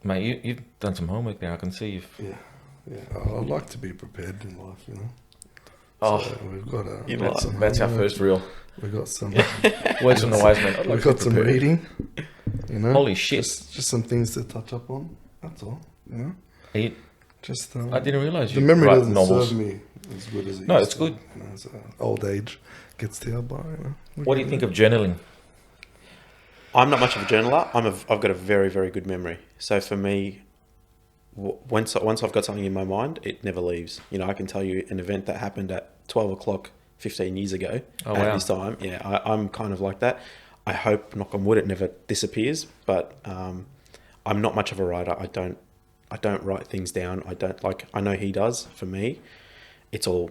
Mate, you've done some homework there. I can see you've... Yeah. I like to be prepared in life, you know. Oh, so we've got that's our first reel. We've got some Words from the wise man. we've got some reading, you know. Holy shit. Just some things to touch up on. That's all, you know. Just I didn't realise the you memory write doesn't novels. serve me as good as it No, used it's to, good. You know, so old age gets to you, but you know. What do you think of journaling? I'm not much of a journaler. I've got a very, very good memory. So for me, once I've got something in my mind, it never leaves. You know, I can tell you an event that happened at 12 o'clock 15 years ago at this time. Yeah, I'm kind of like that. I hope, knock on wood, it never disappears. But I'm not much of a writer. I don't write things down. I know he does. For me, it's all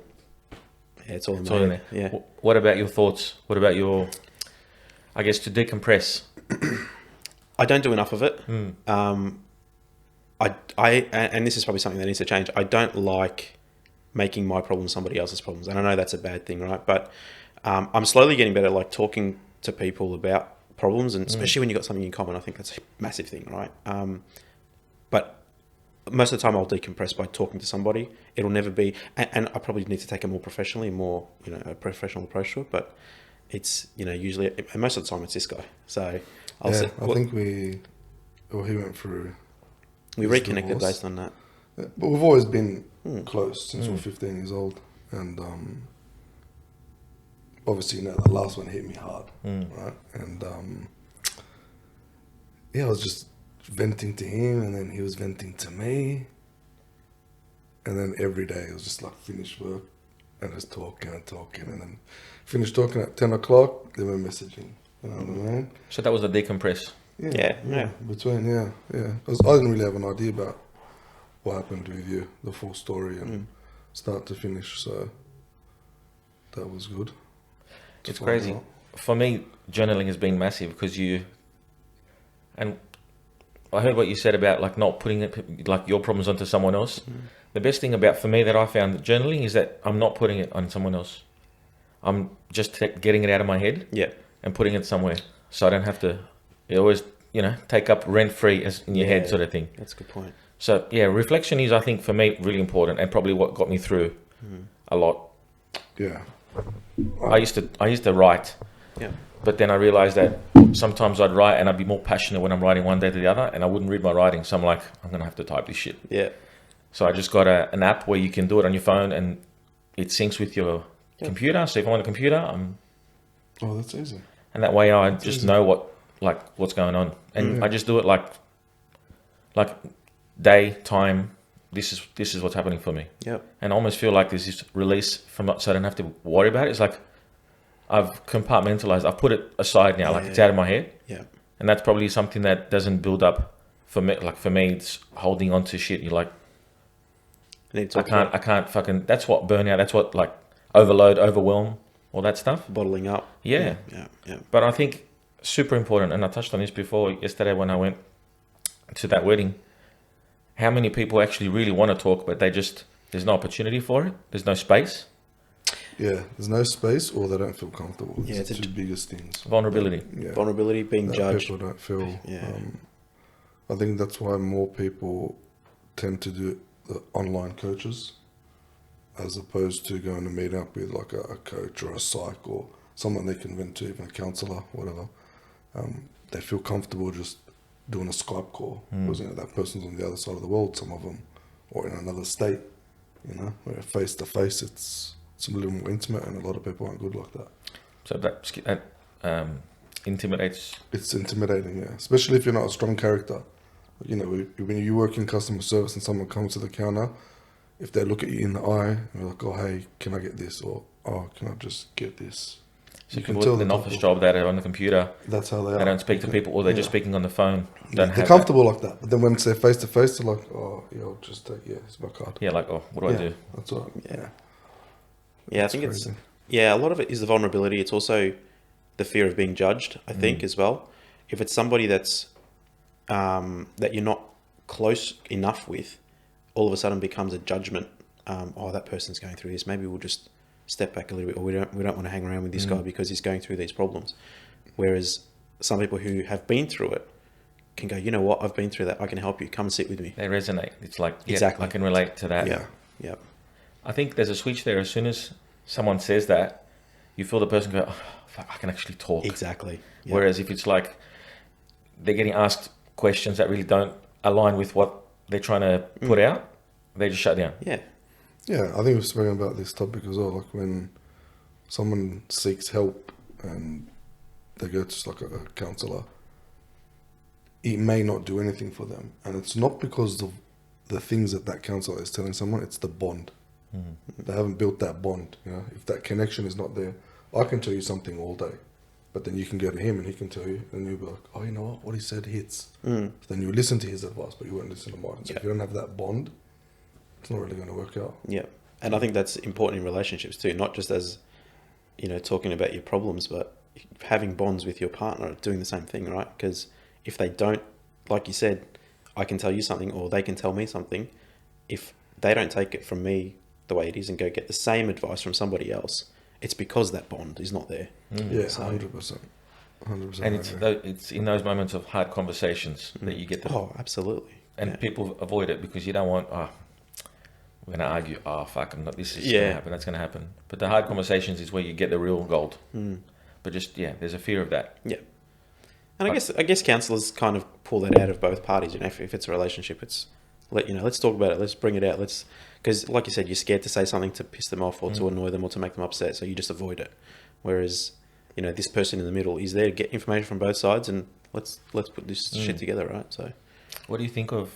in there. Yeah. What about your thoughts? What about your, I guess, to decompress? I don't do enough of it. And this is probably something that needs to change. I don't like making my problems somebody else's problems. And I know that's a bad thing, right? But I'm slowly getting better at like talking to people about problems, and especially when you've got something in common. I think that's a massive thing, right? But most of the time I'll decompress by talking to somebody. It'll never be, and I probably need to take a more professionally, a professional approach to it, but it's, usually, and most of the time it's this guy. So I think he went through. We reconnected divorce. Based on that. Yeah, but we've always been close since we're 15 years old. And obviously, the last one hit me hard, right? And I was just venting to him, and then he was venting to me. And then every day it was just like finish work and just talking, and then finish talking at 10 o'clock, then we're messaging. You know what I mean? So that was a decompress. Yeah. Between, because I didn't really have an idea about what happened with you, the full story and start to finish. So that was good. It's crazy. For me, journaling has been massive because and I heard what you said about like not putting it like your problems onto someone else. The best thing about for me that I found journaling is that I'm not putting it on someone else. I'm just getting it out of my head and putting it somewhere, so I don't have to. It always, take up rent-free as in your head sort of thing. That's a good point. So yeah, reflection is, I think, for me, really important, and probably what got me through a lot. Yeah. I used to write. Yeah. But then I realized that sometimes I'd write and I'd be more passionate when I'm writing one day to the other, and I wouldn't read my writing. So I'm like, I'm gonna have to type this shit. Yeah. So I just got an app where you can do it on your phone and it syncs with your computer. So if I'm on the computer, Oh, that's easy. And that way I just know what's going on, and I just do it like day, time. This is what's happening for me. Yep. And I almost feel like there's this release from it, so I don't have to worry about it. It's like I've compartmentalized. I've put it aside now, like it's out of my head. Yeah. And that's probably something that doesn't build up for me. Like for me, it's holding on to shit. You're like, I can't fucking. That's what burnout. That's what like overload, overwhelm, all that stuff. Bottling up. Yeah. But I think super important, and I touched on this before yesterday when I went to that wedding. How many people actually really want to talk, but there's no opportunity for it. There's no space. Yeah, there's no space, or they don't feel comfortable. Yeah, it's the two biggest things. Vulnerability. Vulnerability, being judged. People don't feel. I think that's why more people tend to do the online coaches, as opposed to going to meet up with like a coach or a psych or someone they can vent to, even a counsellor, whatever. They feel comfortable just doing a Skype call because that person's on the other side of the world, some of them, or in another state. Where face to face, it's a little more intimate, and a lot of people aren't good like that. So that intimidates. It's intimidating, yeah, especially if you're not a strong character. When you work in customer service and someone comes to the counter, if they look at you in the eye and you're like, "Oh, hey, can I get this?" or "Oh, can I just get this?" So you can tell an office job that are on the computer. That's how they are. They don't speak to people, or they're just speaking on the phone. They're comfortable like that, but then when it's face to face, they're like, "Oh, yeah, I'll just take it's my card." Yeah, like, oh, what do I do? That's all right. Yeah, I think it's a lot of it is the vulnerability. It's also the fear of being judged, I think, as well. If it's somebody that's that you're not close enough with, all of a sudden becomes a judgment. That person's going through this. Maybe we'll just step back a little bit, or we don't want to hang around with this guy because he's going through these problems. Whereas some people who have been through it can go, you know what, I've been through that. I can help you. Come sit with me. They resonate. It's like, yeah, Exactly. I can relate to that. Yeah. Yeah. I think there's a switch there. As soon as someone says that, you feel the person go, oh, fuck, I can actually talk. Exactly. Yeah. Whereas if it's like they're getting asked questions that really don't align with what they're trying to put out, they just shut down. Yeah. Yeah, I think we've spoken about this topic as well. Like when someone seeks help and they go to like a counsellor, it may not do anything for them, and it's not because of the things that counsellor is telling someone. It's the bond. They haven't built that bond. You know, if that connection is not there, I can tell you something all day, but then you can go to him and he can tell you, and you'll be like, oh, you know what he said hits. Then you listen to his advice, but you won't listen to mine. So if you don't have that bond, it's not really going to work out. Yeah. And I think that's important in relationships too, not just as, you know, talking about your problems, but having bonds with your partner, doing the same thing, right? Because if they don't, like you said, I can tell you something or they can tell me something. If they don't take it from me the way it is and go get the same advice from somebody else, it's because that bond is not there. Yeah, So- 100%. 100%. And it's in those moments of hard conversations that you get the, Oh, absolutely. and Yeah. people avoid it because you don't want, we're going to argue, fuck, I'm not, this is going Yeah. to happen, that's going to happen. But the hard conversations is where you get the real gold. But just, yeah, there's a fear of that. Yeah. And I guess counsellors kind of pull that out of both parties. You know, if it's a relationship, it's let's talk about it. Let's bring it out. Because like you said, you're scared to say something to piss them off or to annoy them or to make them upset. So you just avoid it. Whereas, you know, this person in the middle is there to get information from both sides and let's put this shit together, right? So What do you think of,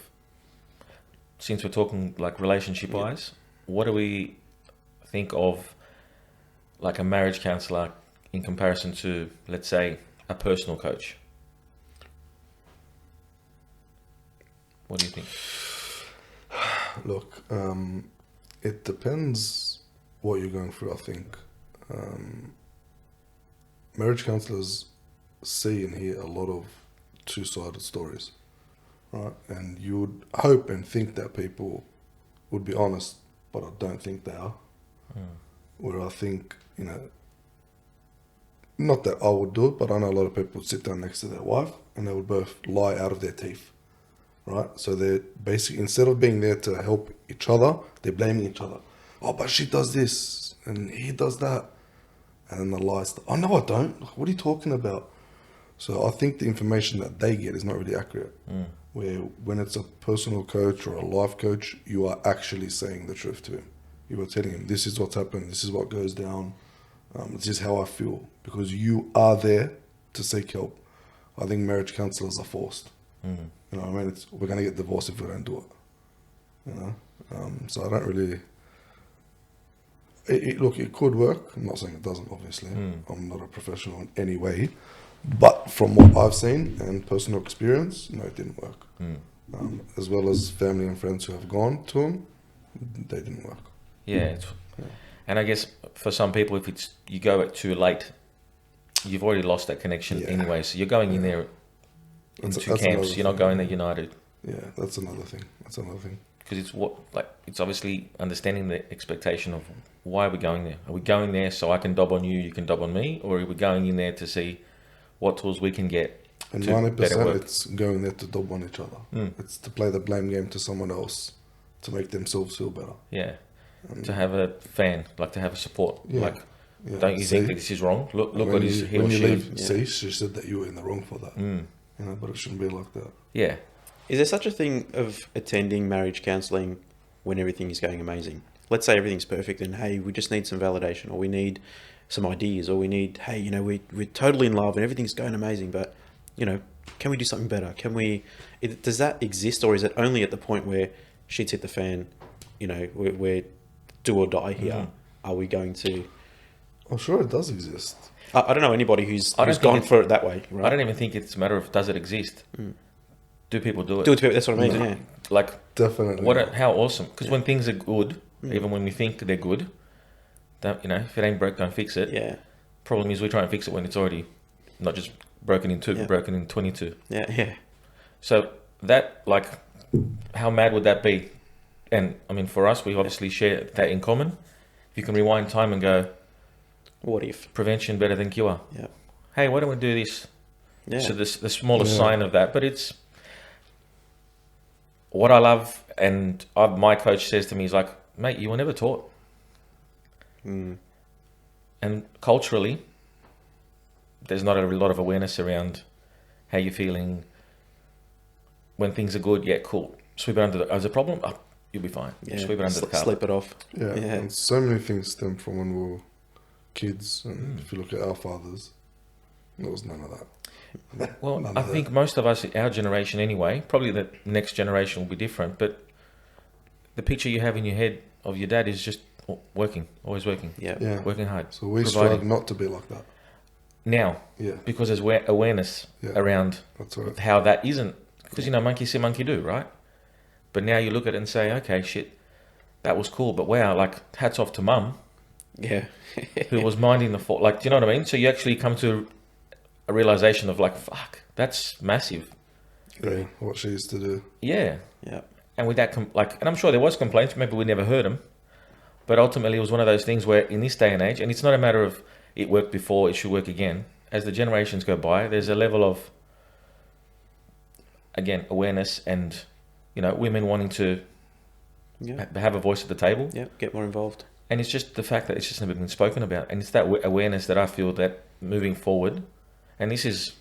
since we're talking like relationship wise, what do we think of like a marriage counsellor in comparison to, let's say, a personal coach? What do you think? Look, it depends what you're going through, I think. Marriage counsellors see and hear a lot of two-sided stories, right? And you would hope and think that people would be honest, but I don't think they are. Where I think, you know, not that I would do it, but I know a lot of people would sit down next to their wife and they would both lie out of their teeth, right? So they're basically, instead of being there to help each other, they're blaming each other. Oh, but she does this and he does that. And then the lies, oh, no, I don't. What are you talking about? So I think the information that they get is not really accurate. Where when it's a personal coach or a life coach, you are actually saying the truth to him. You are telling him, this is what's happened, this is what goes down, this is how I feel. Because you are there to seek help. I think marriage counsellors are forced. You know what I mean? We're going to get divorced if we don't do it. You know? So I don't really... Look, it could work. I'm not saying it doesn't, obviously. I'm not a professional in any way. But from what I've seen and personal experience, no, it didn't work. As well as family and friends who have gone to them, they didn't work. Yeah. And I guess for some people, if it's you go it too late, you've already lost that connection anyway. So you're going in there in two camps. You're not going there united. Yeah, that's another thing. Because it's obviously understanding the expectation of why are we going there? Are we going there so I can dob on you, you can dob on me, or are we going in there to see what tools we can get? And to better 90% work? it's going there to dob on each other. It's to play the blame game to someone else to make themselves feel better. Yeah. To have a fan, like to have a support. Yeah. Like, Yeah. don't you See, think that this is wrong? Look when what is he when or you she. leave, see, she said that you were in the wrong for that. You know, but it shouldn't be like that. Yeah. is there such a thing of attending marriage counselling when everything is going amazing? Let's say everything's perfect and, hey, we just need some validation or we need some ideas or we need, hey, you know, we're totally in love and everything's going amazing, but, you know, can we do something better? Does that exist, or is it only at the point where shit's hit the fan, you know, we're do or die here? Are we going to... I'm sure it does exist. I don't know anybody who's think gone it's- for it that way, right? I don't even think it's a matter of does it exist. Do people do it? Do it to people, that's what I mean, yeah. Like, Definitely. how awesome. Because when things are good, even when we think they're good, don't, you know, if it ain't broke, don't fix it. Yeah, Problem is we try and fix it when it's already not just broken in two, Yeah. but broken in 22. yeah. So that, like, how mad would that be? And I mean, for us, we obviously share that in common. If you can rewind time and go, What if? prevention better than cure. Yeah. Hey, why don't we do this? Yeah. So the smallest Yeah. sign of that, but it's what I love, and my coach says to me, he's like, mate, you were never taught. And culturally, there's not a lot of awareness around how you're feeling. When things are good, yeah, cool. Sweep it under the... As a problem, you'll be fine. Yeah. Sweep it under the carpet. Slip it off. Yeah, and so many things stem from when we were kids. And if you look at our fathers, there was none of that. Well, None I of think that. most of us, our generation anyway, probably the next generation will be different, but the picture you have in your head of your dad is just working, always working, Yeah. working hard. So we providing. strive not to be like that. Now, Yeah, because there's awareness around that's right. how that isn't, because, you know, monkey see, monkey do, right? But now you look at it and say, okay, shit, that was cool, but wow, like, hats off to mum, Yeah. who was minding the fort. Like, do you know what I mean? So you actually come to a realization of like, fuck, that's massive. Yeah, what she used to do. Yeah. Yeah. And with that, and I'm sure there was complaints, maybe we never heard them, but ultimately it was one of those things where in this day and age, and it's not a matter of it worked before, it should work again. As the generations go by, there's a level of, again, awareness and, you know, women wanting to have a voice at the table. Yeah. Get more involved. And it's just the fact that it's just never been spoken about. And it's that awareness that I feel that moving forward, and this is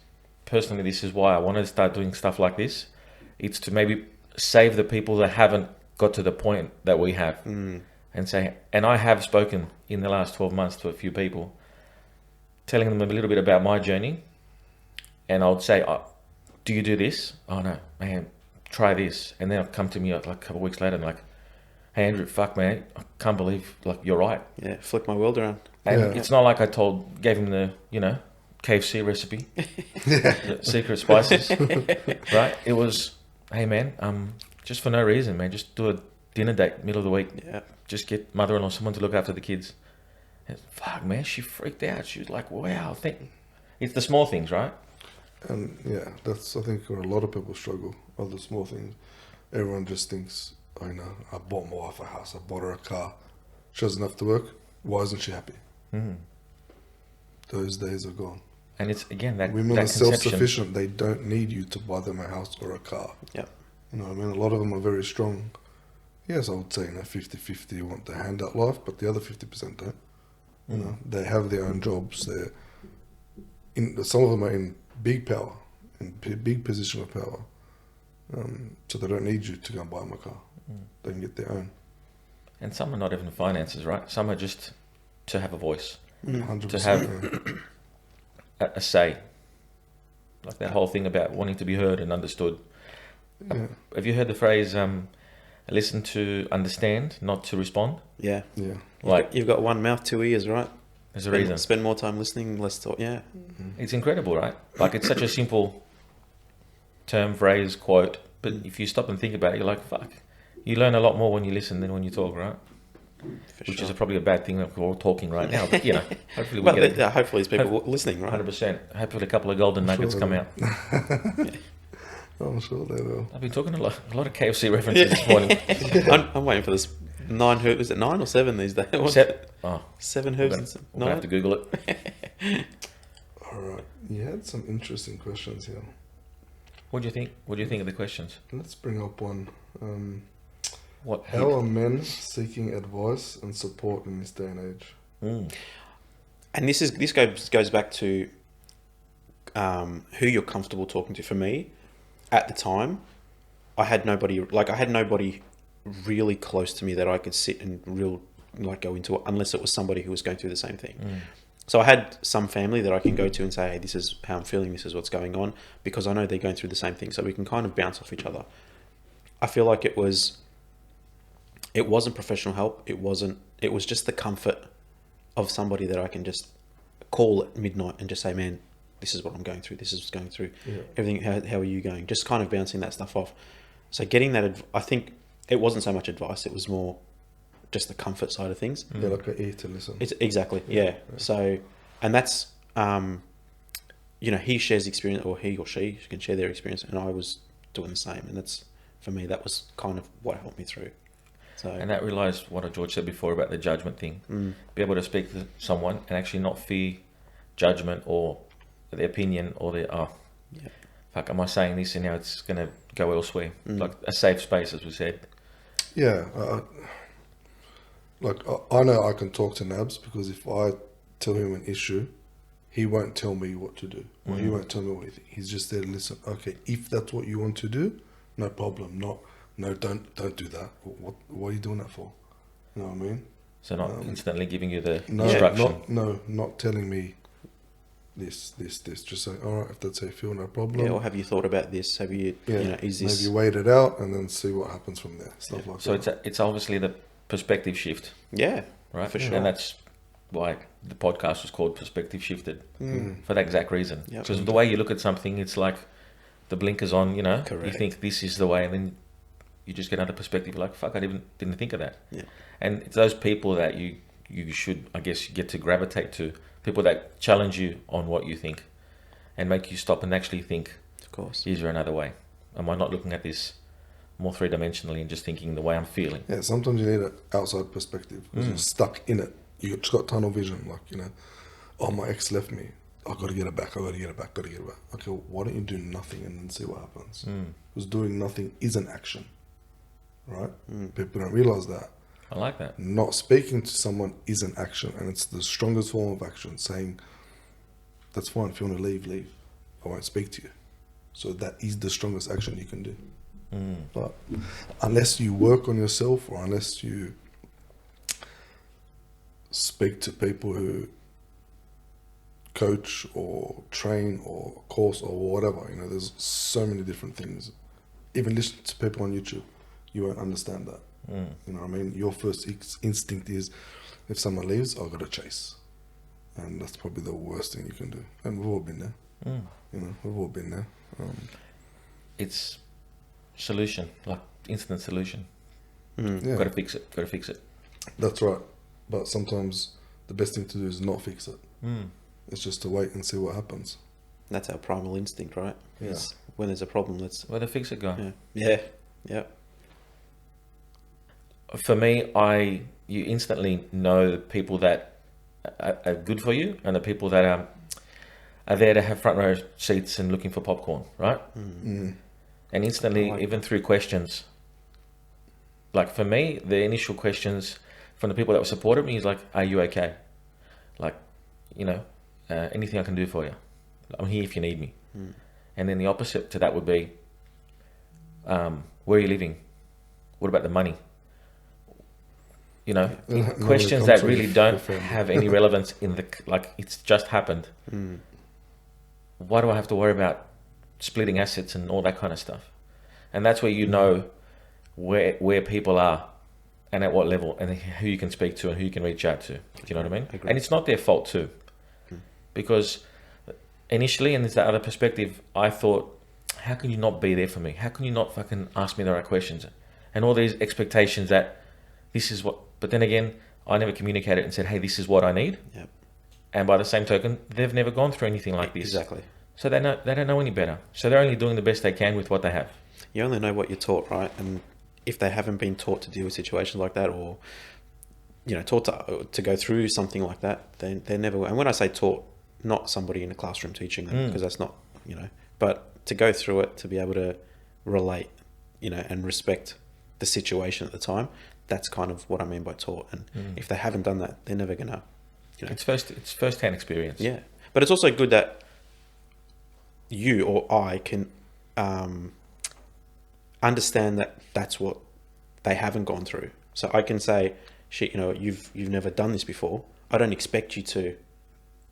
why I want to start doing stuff like this. It's to maybe save the people that haven't got to the point that we have. And say, and I have spoken in the last 12 months to a few people, telling them a little bit about my journey. And I would say, do you do this? Oh no, man, try this. And then I'll come to me like a couple of weeks later and like, hey Andrew, fuck man, I can't believe like you're right. Yeah. Flick my world around. And it's not like I gave him the, you know, KFC recipe, the secret spices, right? It was, hey man, just for no reason, man, just do a dinner date middle of the week. Yeah. Just get mother-in-law, someone to look after the kids. And fuck man, she freaked out. She was like, wow, it's the small things, right? And yeah, that's, I think, where a lot of people struggle, are the small things. Everyone just thinks, oh, you know, I bought my wife a house, I bought her a car. She doesn't have to work. Why isn't she happy? Those days are gone. And it's, again, that Women that are conception. self-sufficient. They don't need you to buy them a house or a car. Yeah. You know what I mean? A lot of them are very strong. Yes, I would say, you know, 50-50 want the handout life, but the other 50% don't. You know, they have their own jobs. Some of them are in big power, in big position of power. So they don't need you to go and buy them a car. They can get their own. And some are not even finances, right? Some are just to have a voice, 100%. to have a say. Like that whole thing about wanting to be heard and understood. Yeah. Have you heard the phrase, listen to understand, not to respond? Yeah. Yeah. Like, You've got one mouth, two ears, right? there's a reason. Spend more time listening, less talk. Yeah. It's incredible, right? Like, it's such a simple term, phrase, quote, but if you stop and think about it, you're like, fuck. You learn a lot more when you listen than when you talk, right? Which is probably a bad thing that we're all talking right now, but, you know, hopefully we get it. Hopefully there's people listening, right? 100%. Hopefully a couple of golden nuggets come out. I'm sure they will. I've been talking a lot of KFC references this morning. I'm waiting for this 9 herbs. Is it 9 or 7 these days? 7 herbs. We're going to have to Google it. All right. You had some interesting questions here. What do you think? What do you think of the questions? Let's bring up one. How are men seeking advice and support in this day and age? And this goes back to who you're comfortable talking to. For me, at the time, I had nobody really close to me that I could sit and go into it, unless it was somebody who was going through the same thing. So I had some family that I can go to and say, hey, this is how I'm feeling, this is what's going on, because I know they're going through the same thing. So we can kind of bounce off each other. I feel like it wasn't professional help. It was just the comfort of somebody that I can just call at midnight and just say, man, this is what I'm going through. This is what's going through. Yeah. Everything. How are you going? Just kind of bouncing that stuff off. So getting that, I think it wasn't so much advice. It was more just the comfort side of things. Yeah, like an ear to listen. It's exactly. Yeah. So, and that's, he shares experience, or he or she can share their experience, and I was doing the same. And that's, for me, that was kind of what helped me through. So, and that relies what George said before about the judgment thing. Be able to speak to someone and actually not fear judgment or their opinion or their fuck, am I saying this and now it's going to go elsewhere? Like a safe space, as we said. Yeah, like I know I can talk to Nabs because if I tell him an issue, he won't tell me what to do, or he won't tell me what he thinks. He's just there to listen. Okay, if that's what you want to do, no problem. No, don't do that. What are you doing that for? You know what I mean? So not instantly giving you the No, instruction. not telling me this. Just say, all right, if that's how you feel, no problem. Yeah, or have you thought about this? Have you, is this... Maybe wait it out and then see what happens from there. Stuff like So that. it's obviously the perspective shift, Yeah, right? for sure. And that's why the podcast was called Perspective Shifted, for that exact reason. Yep. Because the way you look at something, it's like the blinkers on, you know. Correct. You think this is the way, and then you just get another perspective. You're like, fuck, I didn't think of that. Yeah. And it's those people that you should, I guess, get to gravitate to. People that challenge you on what you think and make you stop and actually think, Of course. is there another way? Am I not looking at this more three-dimensionally and just thinking the way I'm feeling? Yeah, sometimes you need an outside perspective because you're stuck in it. You just got tunnel vision, like, you know, oh, my ex left me. I've got to get it back. Okay, why don't you do nothing and then see what happens? Because doing nothing is an action, right? People don't realize that. I like that. Not speaking to someone is an action, and it's the strongest form of action, saying, that's fine, if you want to leave. I won't speak to you. So that is the strongest action you can do. But unless you work on yourself, or unless you speak to people who coach or train or course or whatever, you know, there's so many different things. Even listen to people on YouTube, you won't understand that. You know what I mean? Your first instinct is, if someone leaves, I've got to chase. And that's probably the worst thing you can do. And we've all been there. You know, we've all been there. It's solution, like instant solution. Yeah, Got to fix it. that's right. But sometimes the best thing to do is not fix it. It's just to wait and see what happens. That's our primal instinct, right? Yeah. It's when there's a problem, let's... Where the fix it go? Yeah. For me, you instantly know the people that are good for you and the people that are there to have front row seats and looking for popcorn, right? And instantly, even through questions, like for me, the initial questions from the people that supported me is like, are you okay? Like, you know, anything I can do for you? I'm here if you need me. And then the opposite to that would be, where are you living? What about the money? You know, questions that really don't have any relevance like it's just happened. Why do I have to worry about splitting assets and all that kind of stuff? And that's where you know where people are and at what level and who you can speak to and who you can reach out to. Do you know what I mean? And it's not their fault too. Because initially, and there's that other perspective, I thought, how can you not be there for me? How can you not fucking ask me the right questions? And all these expectations that this is what... But then again, I never communicated and said, hey, this is what I need. Yep. And by the same token, they've never gone through anything like this. Exactly. So they don't know any better. So they're only doing the best they can with what they have. You only know what you're taught, right? And if they haven't been taught to deal with situations like that, or, you know, taught to go through something like that, then they never will. And when I say taught, not somebody in a classroom teaching them, because that's not, you know, but to go through it, to be able to relate, you know, and respect the situation at the time, that's kind of what I mean by taught. And if they haven't done that, they're never gonna, you know. It's first-hand experience. Yeah, but it's also good that you or I can understand that that's what they haven't gone through. So I can say, shit, you know, you've never done this before. I don't expect you to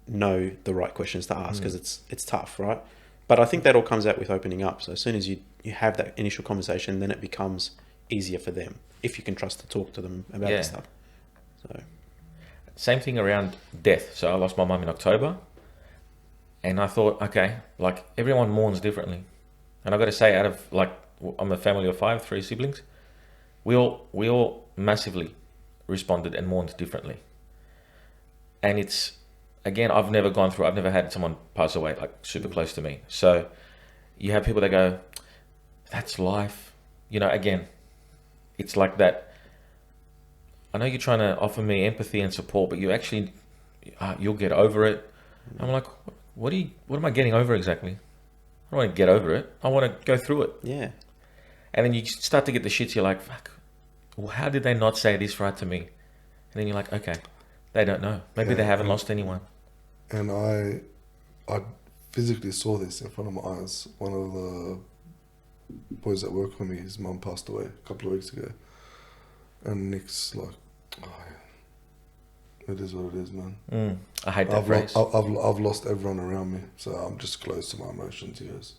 know the right questions to ask because it's tough, right? But I think that all comes out with opening up. So as soon as you have that initial conversation, then it becomes easier for them if you can trust to talk to them about this stuff. So same thing around death. So I lost my mum in October, and I thought, okay, like everyone mourns differently, and I got to say, out of like I'm a family of 5, 3 siblings, we all massively responded and mourned differently. And it's, again, I've never had someone pass away like super close to me. So you have people that go, that's life. You know, again, it's like that. I know you're trying to offer me empathy and support, but you actually, you'll get over it. I'm like, what am I getting over exactly? don't want to get over it. I want to go through it. Yeah. And then you start to get the shits. You're like, fuck, well, how did they not say this right to me? And then you're like, okay, they don't know. Maybe they haven't lost anyone. And I physically saw this in front of my eyes. One of the boys that work for me, his mum passed away a couple of weeks ago. And Nick's like, oh, yeah. It is what it is, man. I hate that phrase. I've lost everyone around me, so I'm just close to my emotions, he goes.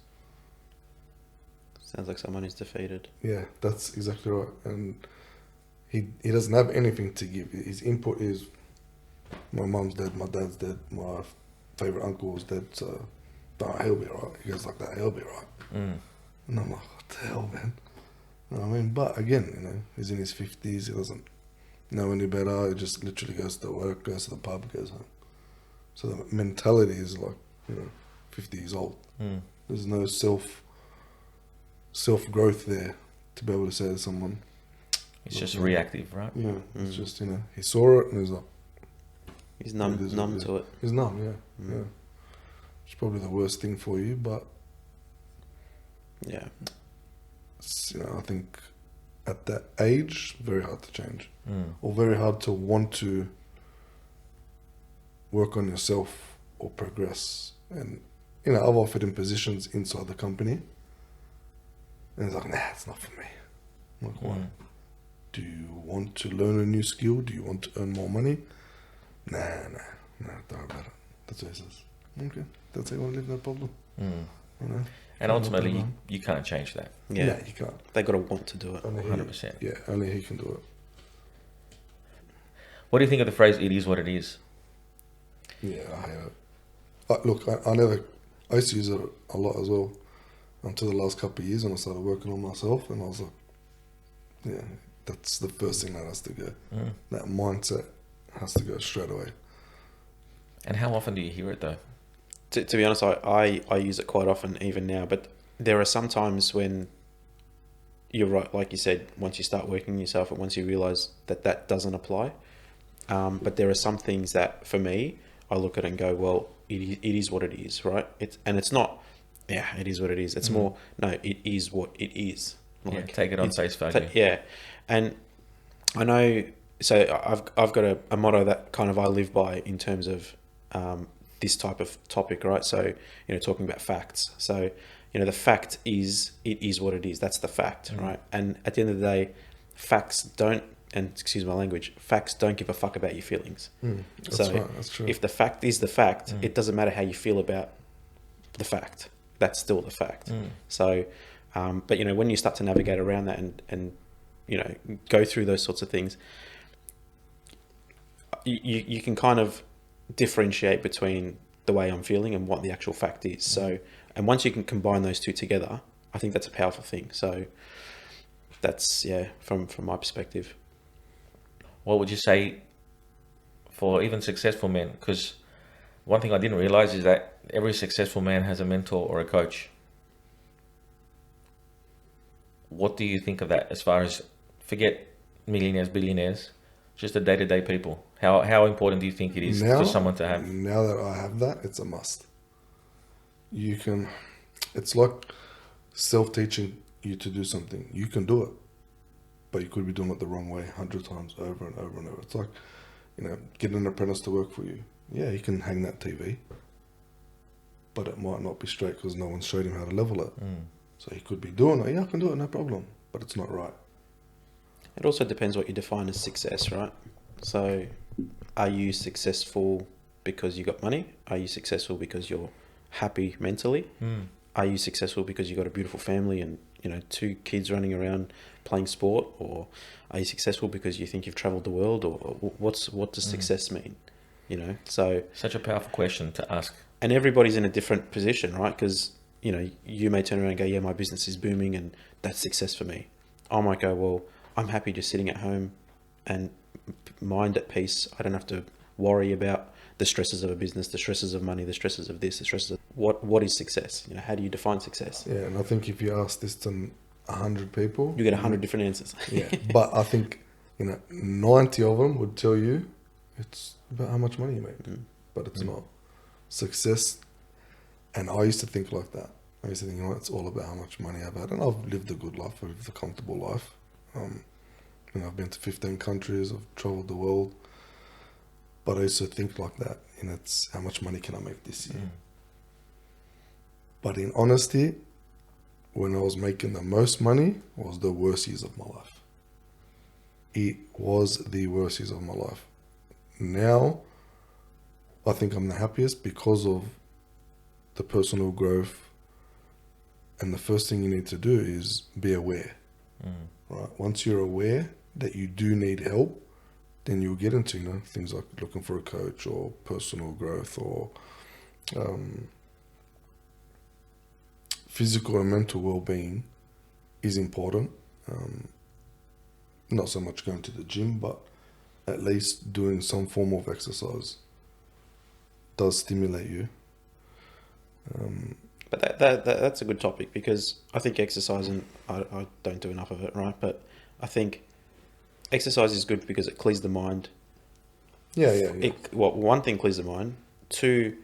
Sounds like someone who's defeated. Yeah, that's exactly right. And he doesn't have anything to give. His input is, my mum's dead, my dad's dead, my favourite uncle was dead, so he'll be right. He goes like that, he'll be right. And I'm like, what the hell, man? You know what I mean? But again, you know, he's in his 50s, he doesn't know any better, he just literally goes to work, goes to the pub, goes home. So the mentality is like, you know, 50 years old. There's no self-growth there to be able to say to someone. It's just reactive, right? Yeah, it's just, you know, he saw it and he's like... He's numb to it. He's numb, yeah. It's probably the worst thing for you, but... Yeah. It's, you know, I think at that age, very hard to change. Or very hard to want to work on yourself or progress. And, you know, I've offered him positions inside the company. And he's like, nah, it's not for me. I'm like, why? Do you want to learn a new skill? Do you want to earn more money? Nah, don't worry about it. That's what he says. Okay, that's how you want to live, no problem. You know? And ultimately, you can't change that. Yeah, no, you can't. They got to want to do it. 100%. Yeah, only he can do it. What do you think of the phrase, it is what it is? Yeah, I hate it. Look, I used to use it a lot as well until the last couple of years when I started working on myself, and I was like, yeah, that's the first thing that has to go. That mindset has to go straight away. And how often do you hear it though? To be honest, I use it quite often even now, but there are some times when you're right, like you said, once you start working yourself and once you realise that doesn't apply. But there are some things that, for me, I look at it and go, well, it is what it is, right? It's not, yeah, it is what it is. It's more, no, it is what it is. Like, yeah, take it on face value. Yeah. And I know, so I've got a motto that kind of I live by in terms of this type of topic, right? So, you know, talking about facts. So, you know, the fact is, it is what it is. That's the fact, right? And at the end of the day, facts don't, and excuse my language, facts don't give a fuck about your feelings. That's so right, that's true. If the fact is the fact, it doesn't matter how you feel about the fact. That's still the fact. So, but, you know, when you start to navigate around that and you know, go through those sorts of things, you can kind of differentiate between the way I'm feeling and what the actual fact is. So, and once you can combine those two together, I think that's a powerful thing. So that's, yeah, from my perspective. What would you say for even successful men? Because one thing I didn't realize is that every successful man has a mentor or a coach. What do you think of that as far as, forget millionaires, billionaires, just the day-to-day people? How important do you think it is for someone to have? Now that I have that, it's a must. It's like self-teaching you to do something. You can do it, but you could be doing it the wrong way 100 times over and over and over. It's like, you know, getting an apprentice to work for you. Yeah, he can hang that TV, but it might not be straight because no one showed him how to level it. So he could be doing it. Yeah, I can do it, no problem, but it's not right. It also depends what you define as success, right? So are you successful because you got money? Are you successful because you're happy mentally? Are you successful because you got a beautiful family and, you know, 2 kids running around playing sport? Or are you successful because you think you've traveled the world? Or what does success mean? You know, so such a powerful question to ask. And everybody's in a different position, right? Because, you know, you may turn around and go, yeah, my business is booming and that's success for me. I might go, well, I'm happy just sitting at home and mind at peace. I don't have to worry about the stresses of a business, the stresses of money, the stresses of this, the stresses of what is success? You know, how do you define success? Yeah, and I think if you ask this to 100 people, you get 100 different answers. Yeah, but I think, you know, 90 of them would tell you it's about how much money you make, but it's not. Success, and I used to think like that, I used to think, it's all about how much money I've had. And I've lived a good life. I've lived a comfortable life. I've been to 15 countries. I've traveled the world. But I used to think like that. It's how much money can I make this year? But in honesty, when I was making the most money, was the worst years of my life. It was the worst years of my life. Now, I think I'm the happiest because of the personal growth. And the first thing you need to do is be aware. Right? Once you're aware that you do need help, then you'll get into things like looking for a coach or personal growth or physical and mental well-being is important. Not so much going to the gym, but at least doing some form of exercise does stimulate you. But that's a good topic, because I think exercise, and I don't do enough of it, right? But I think exercise is good because it clears the mind. Yeah. One thing clears the mind. Two,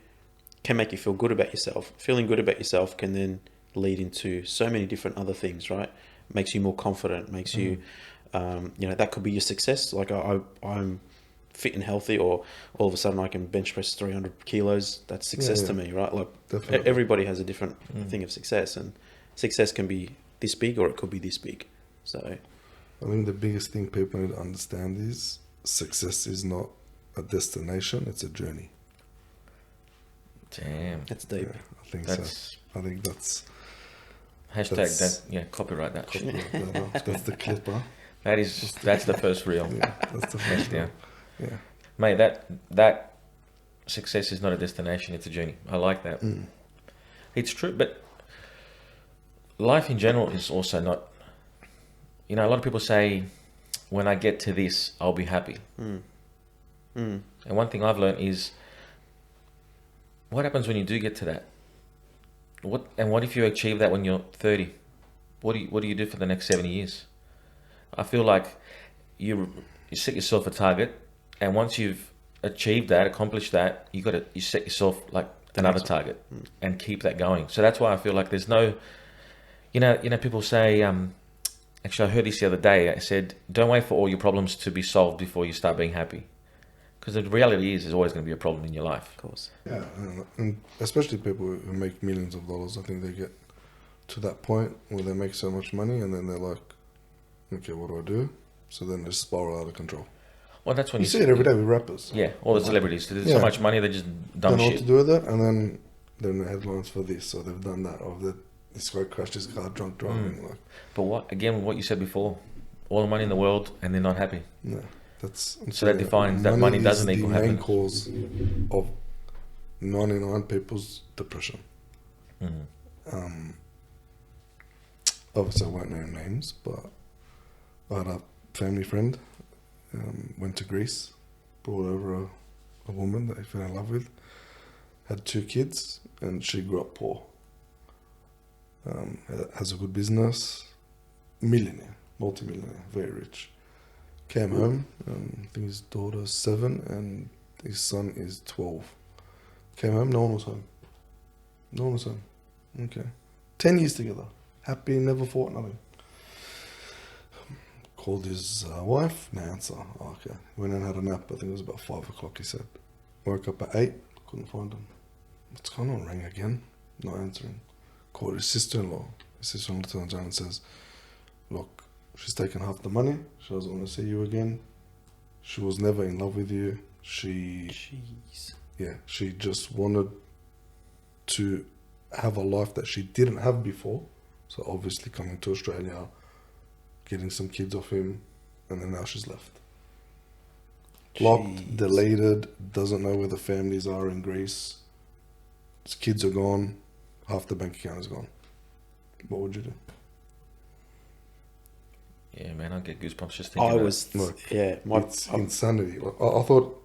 can make you feel good about yourself. Feeling good about yourself can then lead into so many different other things, right? Makes you more confident, makes you, that could be your success. Like I'm fit and healthy, or all of a sudden I can bench press 300 kilos. That's success to me, right? Like Definitely. Everybody has a different thing of success, and success can be this big or it could be this big. So I think the biggest thing people need to understand is success is not a destination, it's a journey. Damn. that's deep. Yeah, I think That's so. I think that's hashtag that. Yeah, copyright that. that's the clipper. That's the first reel. Yeah, that's the first Yeah. one. Yeah. Mate, that success is not a destination, it's a journey. I like that. It's true, but life in general is also not, a lot of people say, when I get to this, I'll be happy. And one thing I've learned is, what happens when you do get to that? What if you achieve that when you're 30? What do you do for the next 70 years? I feel like you set yourself a target, and once you've achieved that, accomplished that, you set yourself like another target and keep that going. So that's why I feel like there's no, people say, actually I heard this the other day. I said, don't wait for all your problems to be solved before you start being happy. Because the reality is, there's always going to be a problem in your life. Of course. Yeah, and especially people who make millions of dollars, I think they get to that point where they make so much money and then they're like, okay, what do I do? So then they spiral out of control. Well, that's when you see it every day with rappers. Yeah, all the celebrities. There's so much money, they just dumb don't know what shit. to do with it, and then they're in the headlines for this, or they've done that, or this guy crashed his car drunk driving. Like, But what you said before, all the money in the world and they're not happy. no, that's So that defines that money doesn't equal the main happiness. cause of 99 people's depression. Obviously, I won't name names, but I had a family friend, went to Greece, brought over a woman that he fell in love with, had 2 kids, and she grew up poor. Has a good business, millionaire, multi-millionaire, very rich. Came home, I think his daughter's 7 and his son is 12. Came home, no one was home. No one was home. Okay. 10 years together. Happy, never fought, nothing. Called his wife, no answer. Oh, okay. Went and had a nap, I think it was about 5 o'clock, he said. Woke up at 8, couldn't find him. What's going on? Rang again, not answering. Called his sister-in-law. His sister-in-law turns around and says, look, she's taken half the money, she doesn't want to see you again. She was never in love with you. She just wanted to have a life that she didn't have before. So obviously coming to Australia, getting some kids off him, and then now she's left. Blocked, deleted, doesn't know where the families are in Greece. His kids are gone, half the bank account is gone. What would you do? Yeah, man, I get goosebumps just thinking about it. It's insanity. Like, I thought,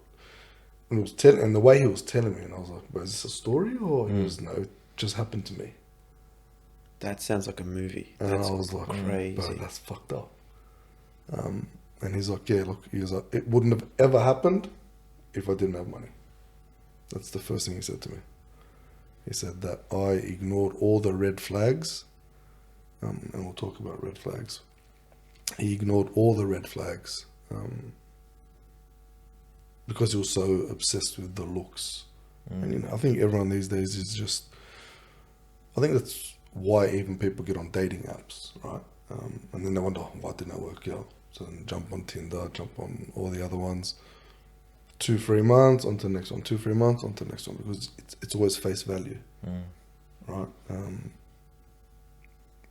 when he was telling, and the way he was telling me, and I was like, but is this a story, or he was, no, it just happened to me. That sounds like a movie. And That's I was like, crazy. bro, that's fucked up. And he's like, yeah, look, he was like, it wouldn't have ever happened if I didn't have money. That's the first thing he said to me. He said that I ignored all the red flags, and we'll talk about red flags. He ignored all the red flags because he was so obsessed with the looks. And you know, I think everyone these days is just. I think that's why even people get on dating apps, right? And then they wonder, oh, why didn't that work out? So then jump on Tinder, jump on all the other ones. 2-3 months onto the next one. 2-3 months onto the next one, because it's always face value, right?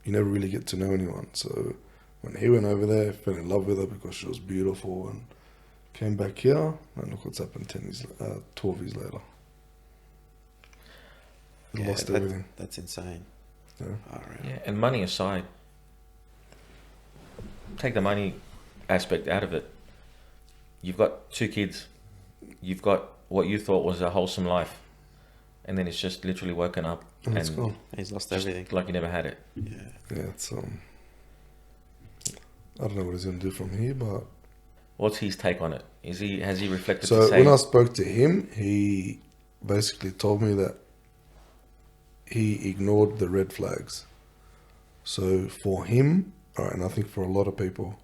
You never really get to know anyone. So when he went over there, fell in love with her because she was beautiful, and came back here, and look what's happened 12 years later. Yeah, Lost everything. That's insane. Yeah. Oh, really? Yeah, and money aside, take the money aspect out of it. You've got 2 kids. You've got what you thought was a wholesome life, and then it's just literally woken up And it's gone. He's lost just everything. like you never had it. Yeah. Yeah, it's I don't know what he's gonna do from here, but What's his take on it? Has he reflected so to say? when I spoke to him, he basically told me that he ignored the red flags. So for him, alright, and I think for a lot of people,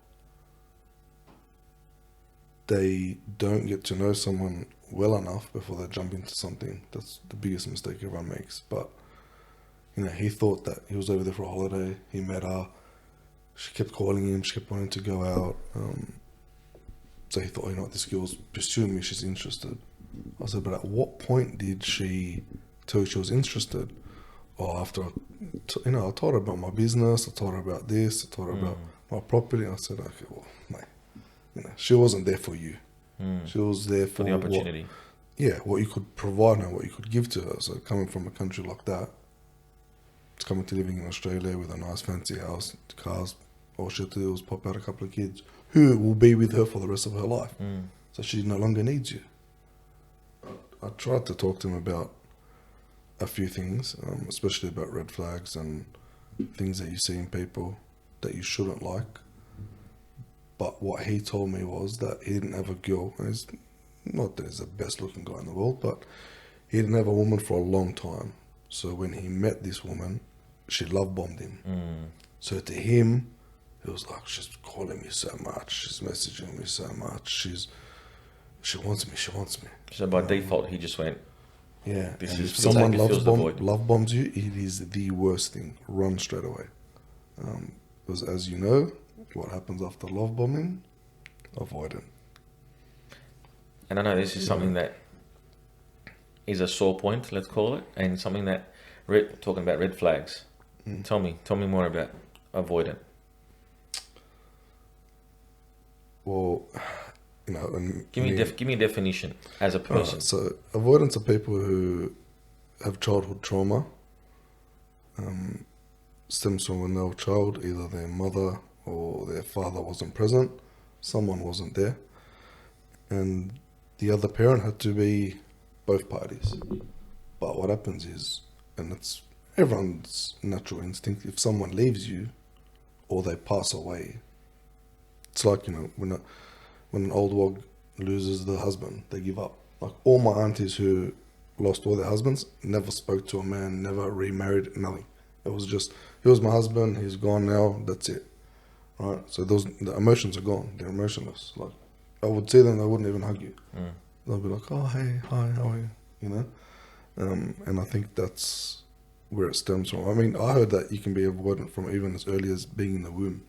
they don't get to know someone well enough before they jump into something. That's the biggest mistake everyone makes. But you know, he thought that he was over there for a holiday. He met her. She kept calling him. She kept wanting to go out. So he thought, you know what, this girl's pursuing me. She's interested. I said, but at what point did she tell you she was interested? Or after, I told her about my business. I told her about this. I told her about my property. I said, okay, well, mate, you know, she wasn't there for you. She was there for the opportunity. What you could provide her, what you could give to her. So coming from a country like that, it's coming to living in Australia with a nice fancy house, cars, all she had to do was pop out a couple of kids who will be with her for the rest of her life. So she no longer needs you. I tried to talk to him about a few things, especially about red flags and things that you see in people that you shouldn't like. But what he told me was that he didn't have a girl, and it's not that he's the best looking guy in the world, but he didn't have a woman for a long time. So when he met this woman, she love bombed him. So to him, it was like, she's calling me so much, she's messaging me so much, she wants me. So by default, he just went, Yeah, This and is if fills someone the void. love bombs you, it is the worst thing. Run straight away. Because as you know, what happens after love bombing? Avoidant. and I know this is something that is a sore point, let's call it, and something that, talking about red flags, tell me more about avoidant. Well, you know, and Give me a definition as a person. so avoidants are people who have childhood trauma. Stems from when they were a child, either their mother or their father wasn't present, someone wasn't there, and the other parent had to be both parties. But what happens is, and it's everyone's natural instinct, if someone leaves you or they pass away, it's like, you know, when an old wog loses the husband, they give up. Like all my aunties who lost all their husbands never spoke to a man, never remarried, nothing. It was just, he was my husband, he's gone now, that's it. Right? So the emotions are gone, they're emotionless. Like I would see them, they wouldn't even hug you. They'll be like, oh, hey, hi, how are you? You know? And I think that's where it stems from. I mean, I heard that you can be avoidant from even as early as being in the womb.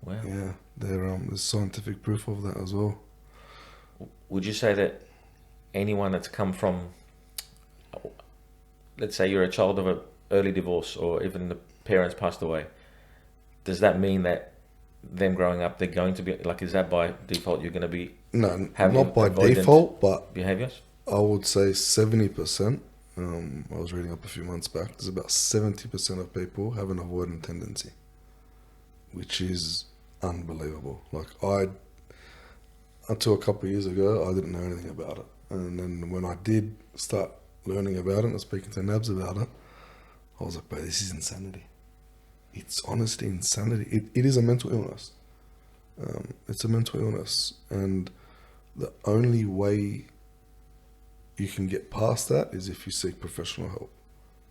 Wow. Yeah, there's scientific proof of that as well. Would you say that anyone that's come from, let's say you're a child of an early divorce, or even the parents passed away, does that mean that them growing up, they're going to be, like, is that by default you're going to be No, having not by avoidant default, but behaviors? I would say 70%. I was reading up a few months back. There's about 70% of people have an avoidant tendency, which is unbelievable. Like until a couple of years ago, I didn't know anything about it. And then when I did start learning about it and speaking to Nabs about it, I was like, bro, this is insanity. It's honestly insanity. It is a mental illness. It's a mental illness. And the only way you can get past that is if you seek professional help.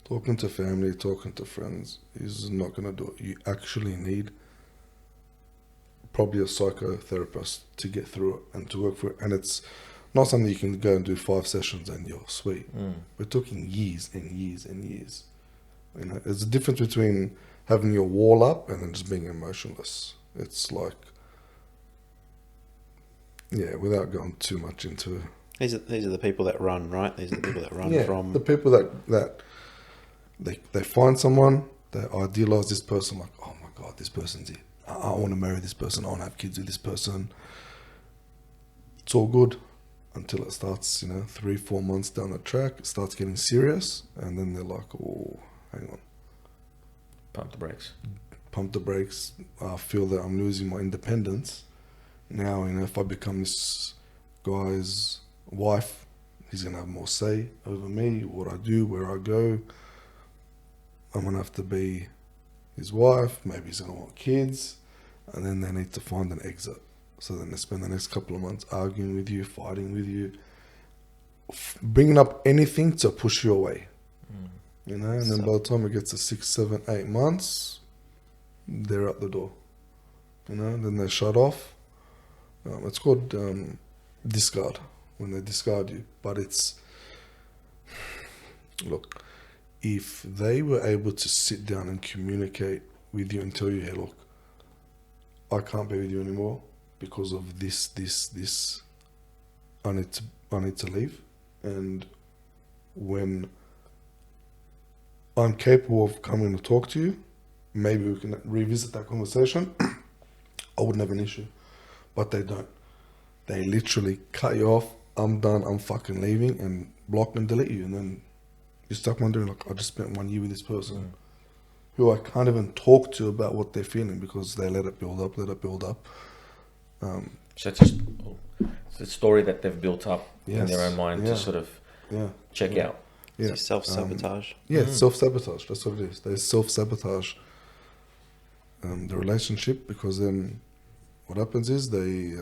Talking to family, talking to friends is not going to do it. You actually need probably a psychotherapist to get through it and to work through it. And it's not something you can go and do 5 sessions and you're sweet. We're talking years and years and years. You know, there's a difference between having your wall up and then just being emotionless. It's like, yeah, without going too much into... These are the people that run, right? These are the people that run from... the people that they find someone, they idealize this person, like, oh my God, this person's it. I want to marry this person, I want to have kids with this person. It's all good until it starts, 3-4 months down the track, it starts getting serious, and then they're like, oh, hang on. Pump the brakes. I feel that I'm losing my independence. Now, if I become this guy's wife, he's going to have more say over me, what I do, where I go. I'm going to have to be his wife. Maybe he's going to want kids. And then they need to find an exit. So then they spend the next couple of months arguing with you, fighting with you, bringing up anything to push you away. And then by the time it gets to 6, 7, 8 months, they're out the door. Then they shut off. It's called discard, when they discard you. But it's, look, if they were able to sit down and communicate with you and tell you, hey, look, I can't be with you anymore because of this, I need to leave. And when I'm capable of coming to talk to you, maybe we can revisit that conversation, I wouldn't have an issue. But they don't. They literally cut you off. I'm done. I'm fucking leaving, and block and delete you. And then you're stuck wondering, like, I just spent 1 year with this person who I can't even talk to about what they're feeling because they let it build up. So it's a story that they've built up in their own mind to sort of check out. Yeah. Self-sabotage. Self-sabotage. That's what it is. They self-sabotage the relationship, because then what happens is they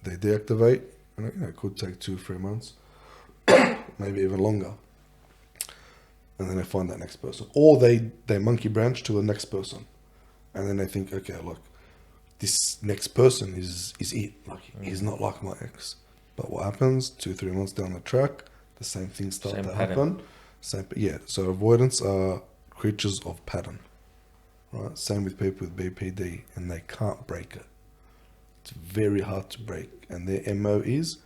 deactivate, and it could take 2-3 months, maybe even longer. And then they find that next person. Or they monkey branch to the next person. And then they think, okay, look, this next person is it. Like, he's not like my ex. But what happens, 2-3 months down the track, the same things start to happen. So avoidants are creatures of pattern. Right? Same with people with BPD, and they can't break it. It's very hard to break. And their MO is,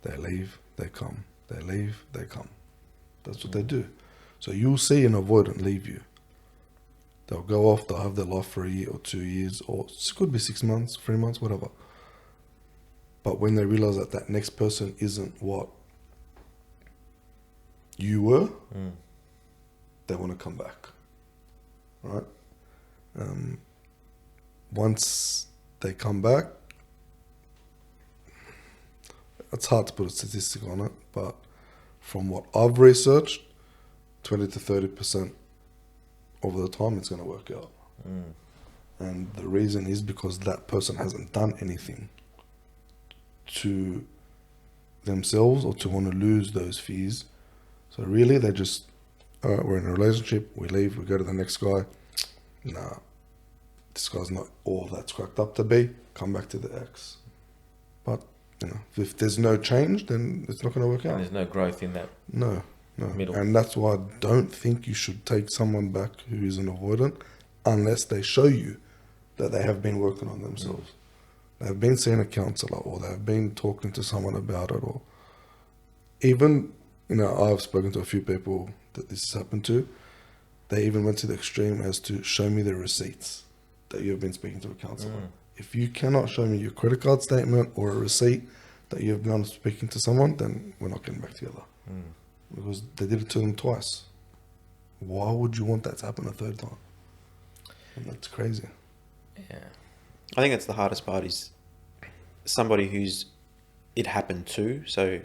they leave, they come. They leave, they come. That's what they do. So you'll see an avoidant leave you. They'll go off, they'll have their life for 1 year or 2 years, or it could be 6 months, 3 months, whatever. But when they realize that that next person isn't what you were, they want to come back. Right? Once they come back, it's hard to put a statistic on it, but from what I've researched, 20 to 30% of the time it's going to work out. And the reason is because that person hasn't done anything to themselves or to want to lose those fears. So really they just, all right, we're in a relationship, we leave, we go to the next guy. Nah, this guy's not all that's cracked up to be, come back to the ex. But, if there's no change, then it's not going to work out. And there's no growth in that. No. Middle. And that's why I don't think you should take someone back who is an avoidant unless they show you that they have been working on themselves. They've been seeing a counsellor, or they've been talking to someone about it, or even, I've spoken to a few people that this has happened to. They even went to the extreme as to show me the receipts that you've been speaking to a counsellor. If you cannot show me your credit card statement or a receipt that you've gone speaking to someone, then we're not getting back together. Because they did it to them twice. Why would you want that to happen a third time? And that's crazy. Yeah. I think that's the hardest part, is somebody who's it happened to. So,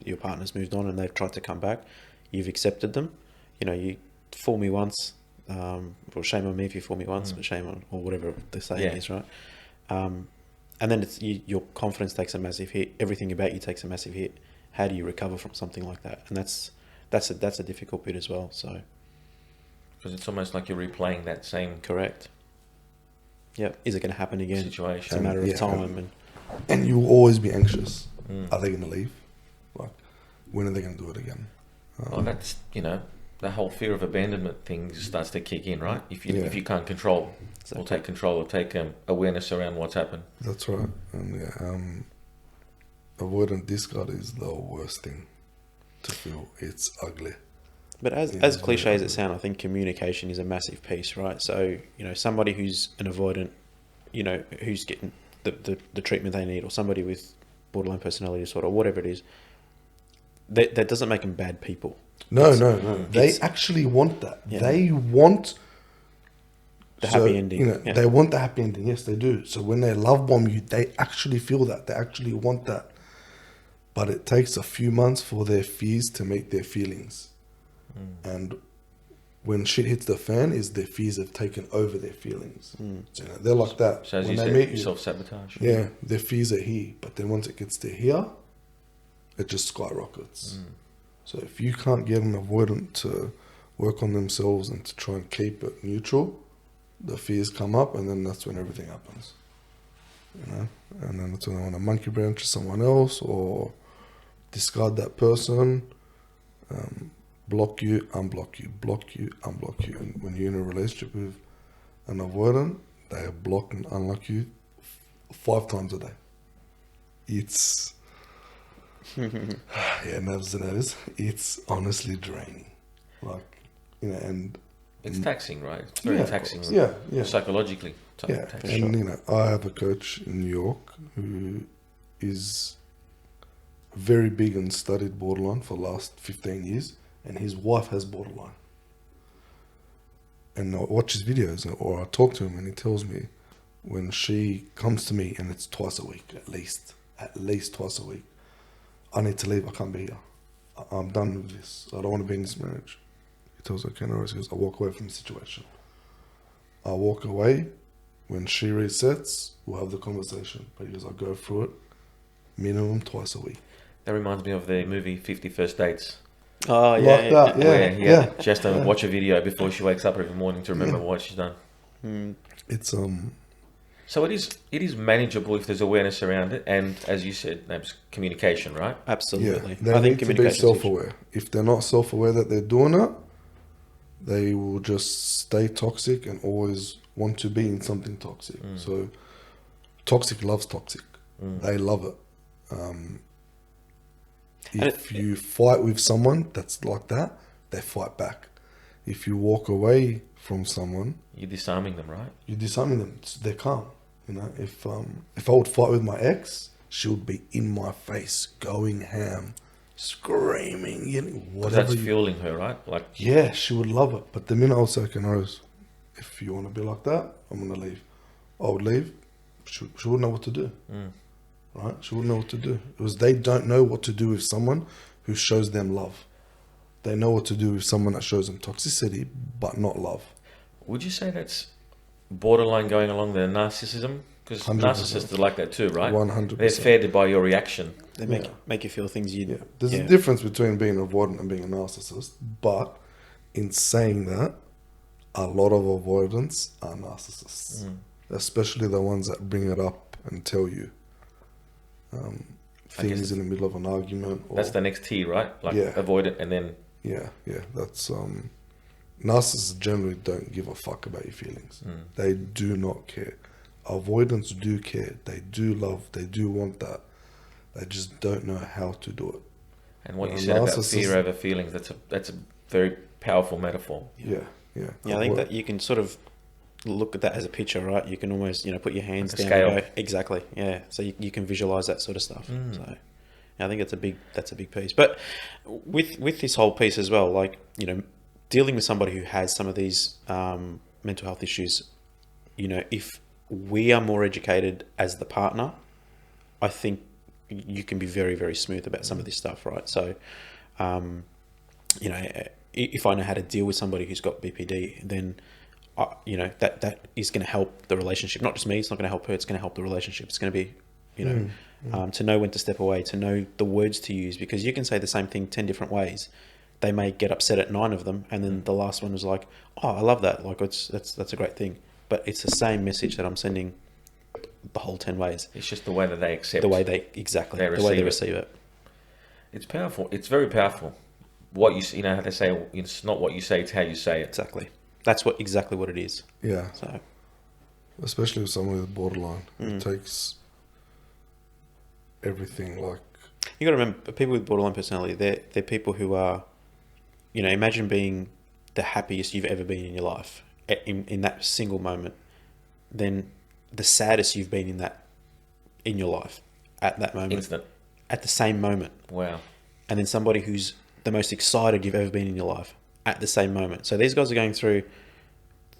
your partner's moved on and they've tried to come back. You've accepted them. You fool me once. Well, shame on me if you fool me once, but shame on, or whatever the saying is, right? And then your confidence takes a massive hit. Everything about you takes a massive hit. how do you recover from something like that? And that's a difficult bit as well. So, because it's almost like you're replaying that same correct. Yeah, is it going to happen again? situation. It's a matter of time, and you'll always be anxious. Are they going to leave? Like, when are they going to do it again? Well, that's, the whole fear of abandonment thing starts to kick in, right? If you can't control, or take control, or take awareness around what's happened. That's right. And avoidant discard is the worst thing to feel. It's ugly. But as cliche as it sounds, I think communication is a massive piece, right? So, somebody who's an avoidant, who's getting the treatment they need, or somebody with borderline personality disorder, or whatever it is, that doesn't make them bad people. No. They actually want that. Yeah. They want the happy ending. They want the happy ending. Yes, they do. So when they love bomb you, they actually feel that. They actually want that. But it takes a few months for their fears to meet their feelings. And when shit hits the fan, is their fears have taken over their feelings. So, they're like that. So as when you they said, meet you, self-sabotage. Yeah, their fears are here. But then once it gets to here, it just skyrockets. So if you can't get an avoidant to work on themselves and to try and keep it neutral, the fears come up, and then that's when everything happens. And then that's when they want to monkey branch to someone else or discard that person. Block you, unblock you, block you, unblock you. And when you're in a relationship with an avoidant, they block and unlock you 5 times a day. It's Nabs and Nabs. It's honestly draining. And it's taxing, right? It's very taxing. Yeah. Psychologically. Taxing. And I have a coach in New York who is very big and studied borderline for the last 15 years. And his wife has borderline. And I watch his videos, or I talk to him, and he tells me when she comes to me, and it's twice a week, at least twice a week, I need to leave, I can't be here. I'm done with this. I don't want to be in this marriage. He tells her, okay, no worries. He goes, I walk away from the situation. I walk away. When she resets, we'll have the conversation. But he goes, I go through it minimum twice a week. That reminds me of the movie 50 First Dates. Oh, yeah. Like that, yeah. She has to watch a video before she wakes up every morning to remember what she's done. It's So it is manageable if there's awareness around it, and as you said, Nabs, communication, right? Absolutely. Yeah, they need to be self-aware. If they're not self-aware that they're doing it, they will just stay toxic and always want to be in something toxic. So toxic loves toxic. They love it. If you fight with someone that's like that, they fight back. If you walk away from someone, You're disarming them, right? you're disarming them. They're calm. If I would fight with my ex, she would be in my face, going ham, screaming, whatever. That's fueling her, right? Yeah, she would love it. But the minute I was like, Rose, if you want to be like that, I'm going to leave. I would leave. She wouldn't know what to do. Right? She wouldn't know what to do. Because they don't know what to do with someone who shows them love. They know what to do with someone that shows them toxicity, but not love. Would you say that's borderline going along the narcissism? Because 100%. narcissists are like that too, right? 100%. They're fed by your reaction. They make you feel things you... Yeah. There's a difference between being avoidant and being a narcissist. But in saying that, a lot of avoidants are narcissists. Especially the ones that bring it up and tell you things in the middle of an argument. That's the next tier, right? Avoidant and then... Yeah. That's... narcissists generally don't give a fuck about your feelings. They do not care. Avoidants do care. They do love. They do want that. They just don't know how to do it. And what you said about fear over feelings, that's a very powerful metaphor. Yeah. I think that you can sort of look at that as a picture, right? You can almost, put your hands down scale. and go, exactly. Yeah. So you can visualize that sort of stuff. So I think that's a big piece. But with this whole piece as well, dealing with somebody who has some of these mental health issues, if we are more educated as the partner, I think you can be very, very smooth about some of this stuff, right? So, if I know how to deal with somebody who's got BPD, then, that is going to help the relationship. Not just me, it's not going to help her, it's going to help the relationship. It's going to be, to know when to step away, to know the words to use, because you can say the same thing 10 different ways. They may get upset at 9 of them, and then the last one was like, "Oh, I love that. Like, that's a great thing." But it's the same message that I'm sending the whole 10 ways. It's just the way that they accept. The way they receive it. It's powerful. It's very powerful. What you know how they say, it's not what you say, it's how you say it. Exactly. That's exactly what it is. Yeah. So, especially with someone with borderline, it takes everything. Like, you got to remember, people with borderline personality, they're people who are, imagine being the happiest you've ever been in your life in that single moment, then the saddest you've been in your life at that moment. Instant. At the same moment. Wow. And then somebody who's the most excited you've ever been in your life at the same moment. So these guys are going through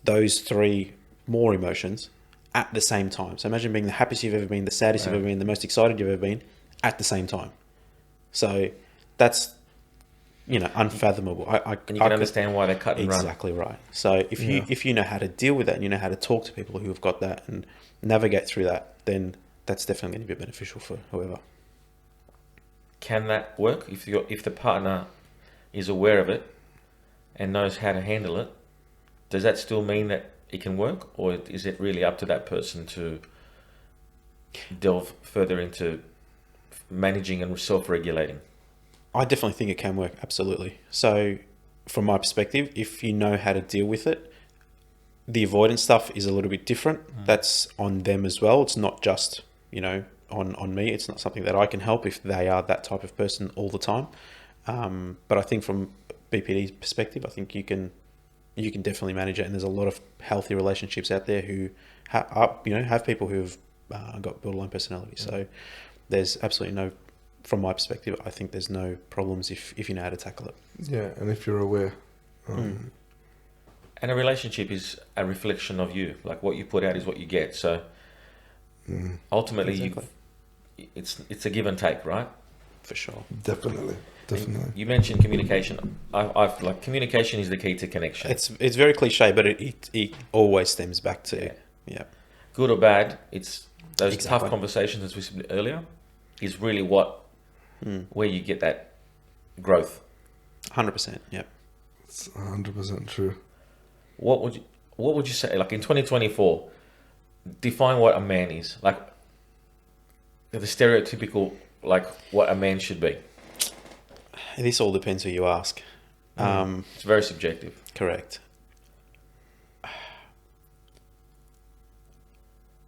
those 3 more emotions at the same time. So imagine being the happiest you've ever been, the saddest you've ever been, the most excited you've ever been at the same time. So that's, unfathomable. And you can understand why they cut and run. Exactly right. So if you know how to deal with that, and you know how to talk to people who have got that and navigate through that, then that's definitely going to be beneficial for whoever. Can that work if the partner is aware of it and knows how to handle it? Does that still mean that it can work, or is it really up to that person to delve further into managing and self-regulating? I definitely think it can work, absolutely. So from my perspective, if you know how to deal with it, the avoidance stuff is a little bit different. That's on them as well. It's not just, on me. It's not something that I can help if they are that type of person all the time. But I think from BPD's perspective, I think you can definitely manage it. And there's a lot of healthy relationships out there who have people who have got borderline personality. So there's absolutely no, from my perspective, I think there's no problems if you know how to tackle it. Yeah, and if you're aware. And a relationship is a reflection of you. Like, what you put out is what you get. So ultimately, Exactly. it's a give and take, right? For sure. Definitely. You mentioned communication. I've like, communication is the key to connection. It's very cliche, but it always stems back to Good or bad. It's those Exactly. tough conversations, as we said earlier, is really where you get that growth. 100%. Yeah. It's 100% true. What would you say, like, in 2024, define what a man is, like the stereotypical, like, what a man should be? This all depends who you ask. It's very subjective. Correct.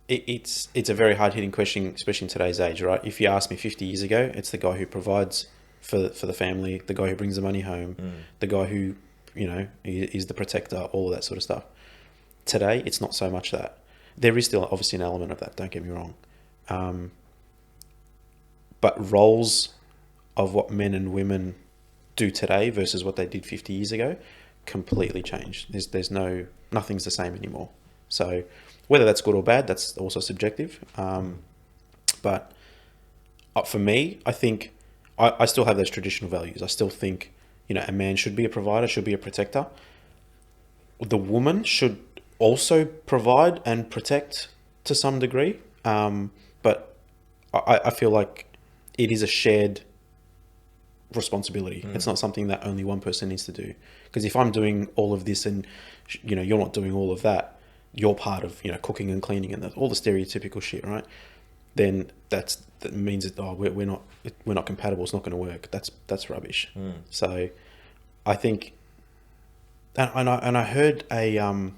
It's a very hard-hitting question, especially in today's age, right? If you asked me 50 years ago, it's the guy who provides for the family, the guy who brings the money home, the guy who, is the protector, all of that sort of stuff. Today, it's not so much that. There is still obviously an element of that, don't get me wrong. But roles of what men and women do today versus what they did 50 years ago completely changed. Nothing's the same anymore. So whether that's good or bad, that's also subjective. But for me, I think I still have those traditional values. I still think, a man should be a provider, should be a protector. The woman should also provide and protect to some degree. But I feel like it is a shared responsibility. It's not something that only one person needs to do. Because if I'm doing all of this and, you're not doing all of that, you're part of, cooking and cleaning and all the stereotypical shit, right? Then that means that, we're not compatible. It's not going to work. That's rubbish. So I think, and I heard there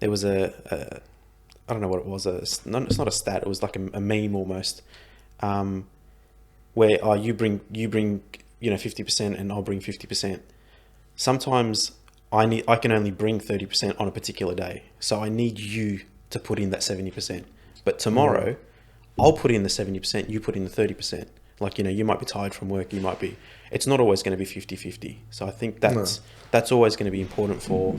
was I don't know what it was. It's not a stat. It was like a meme almost, where you bring 50% and I'll bring 50%. Sometimes I can only bring 30% on a particular day, so I need you to put in that 70%. But tomorrow, I'll put in the 70%. You put in the 30%. Like, you might be tired from work. It's not always going to be 50-50. So I think that's always going to be important for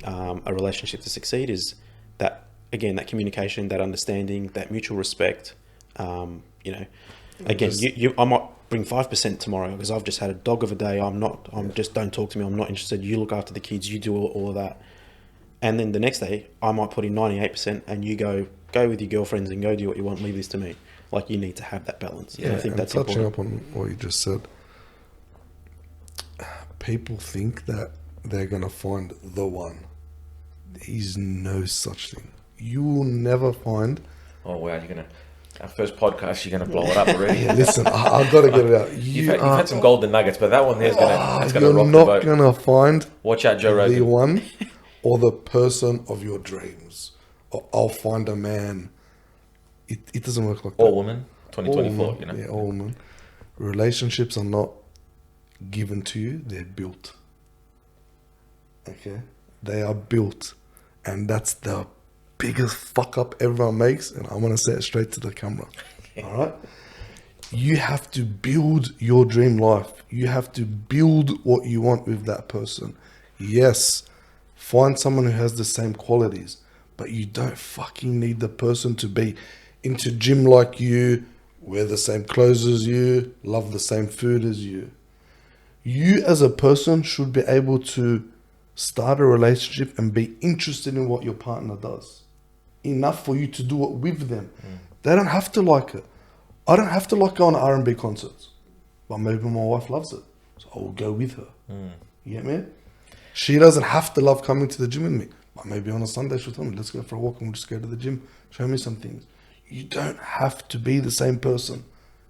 a relationship to succeed, is that, again, that communication, that understanding, that mutual respect. Again, I might bring 5% tomorrow because I've just had a dog of a day. Just don't talk to me. I'm not interested. You look after the kids. You do all of that. And then the next day, I might put in 98%, and you go with your girlfriends and go do what you want. Leave this to me. Like, you need to have that balance. Yeah, And I think and that's touching important. up on what you just said. People think that they're gonna find the one. There's no such thing. You will never find. Oh wow, our first podcast, you're gonna blow it up already. Yeah, listen, I've got to get it out. You've had some golden nuggets, but that one there's that's gonna You're rock the not boat. gonna find Watch out, Joe the Rogan. one or the person of your dreams. Or I'll find a man. It doesn't work like that. Or woman, All 2024. women, yeah, all women. Relationships are not given to you; they're built. Okay, they are built, and that's the biggest fuck up everyone makes. And I'm gonna say it straight to the camera. All right, you have to build your dream life. You have to build what you want with that person. Yes, find someone who has the same qualities, but you don't fucking need the person to be into gym like you, wear the same clothes as you, love the same food as you. You as a person should be able to start a relationship and be interested in what your partner does. Enough for you to do it with them. They don't have to like it. I don't have to like going to R&B concerts, but maybe my wife loves it, so I will go with her. You get me? She doesn't have to love coming to the gym with me, but maybe on a Sunday she'll tell me, let's go for a walk and we'll just go to the gym, show me some things. You don't have to be the same person,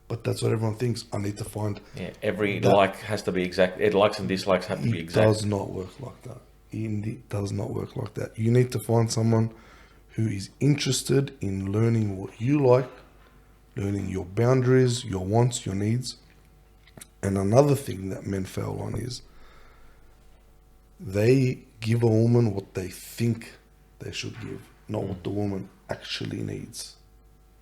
but that's what everyone thinks. I need to find. Yeah, every that. like has to be exact. Likes and dislikes have to be It exact. does not work like that. It does not work like that. You need to find someone who is interested in learning what you like, learning your boundaries, your wants, your needs. And another thing that men fail on is they give a woman what they think they should give, not what the woman actually needs.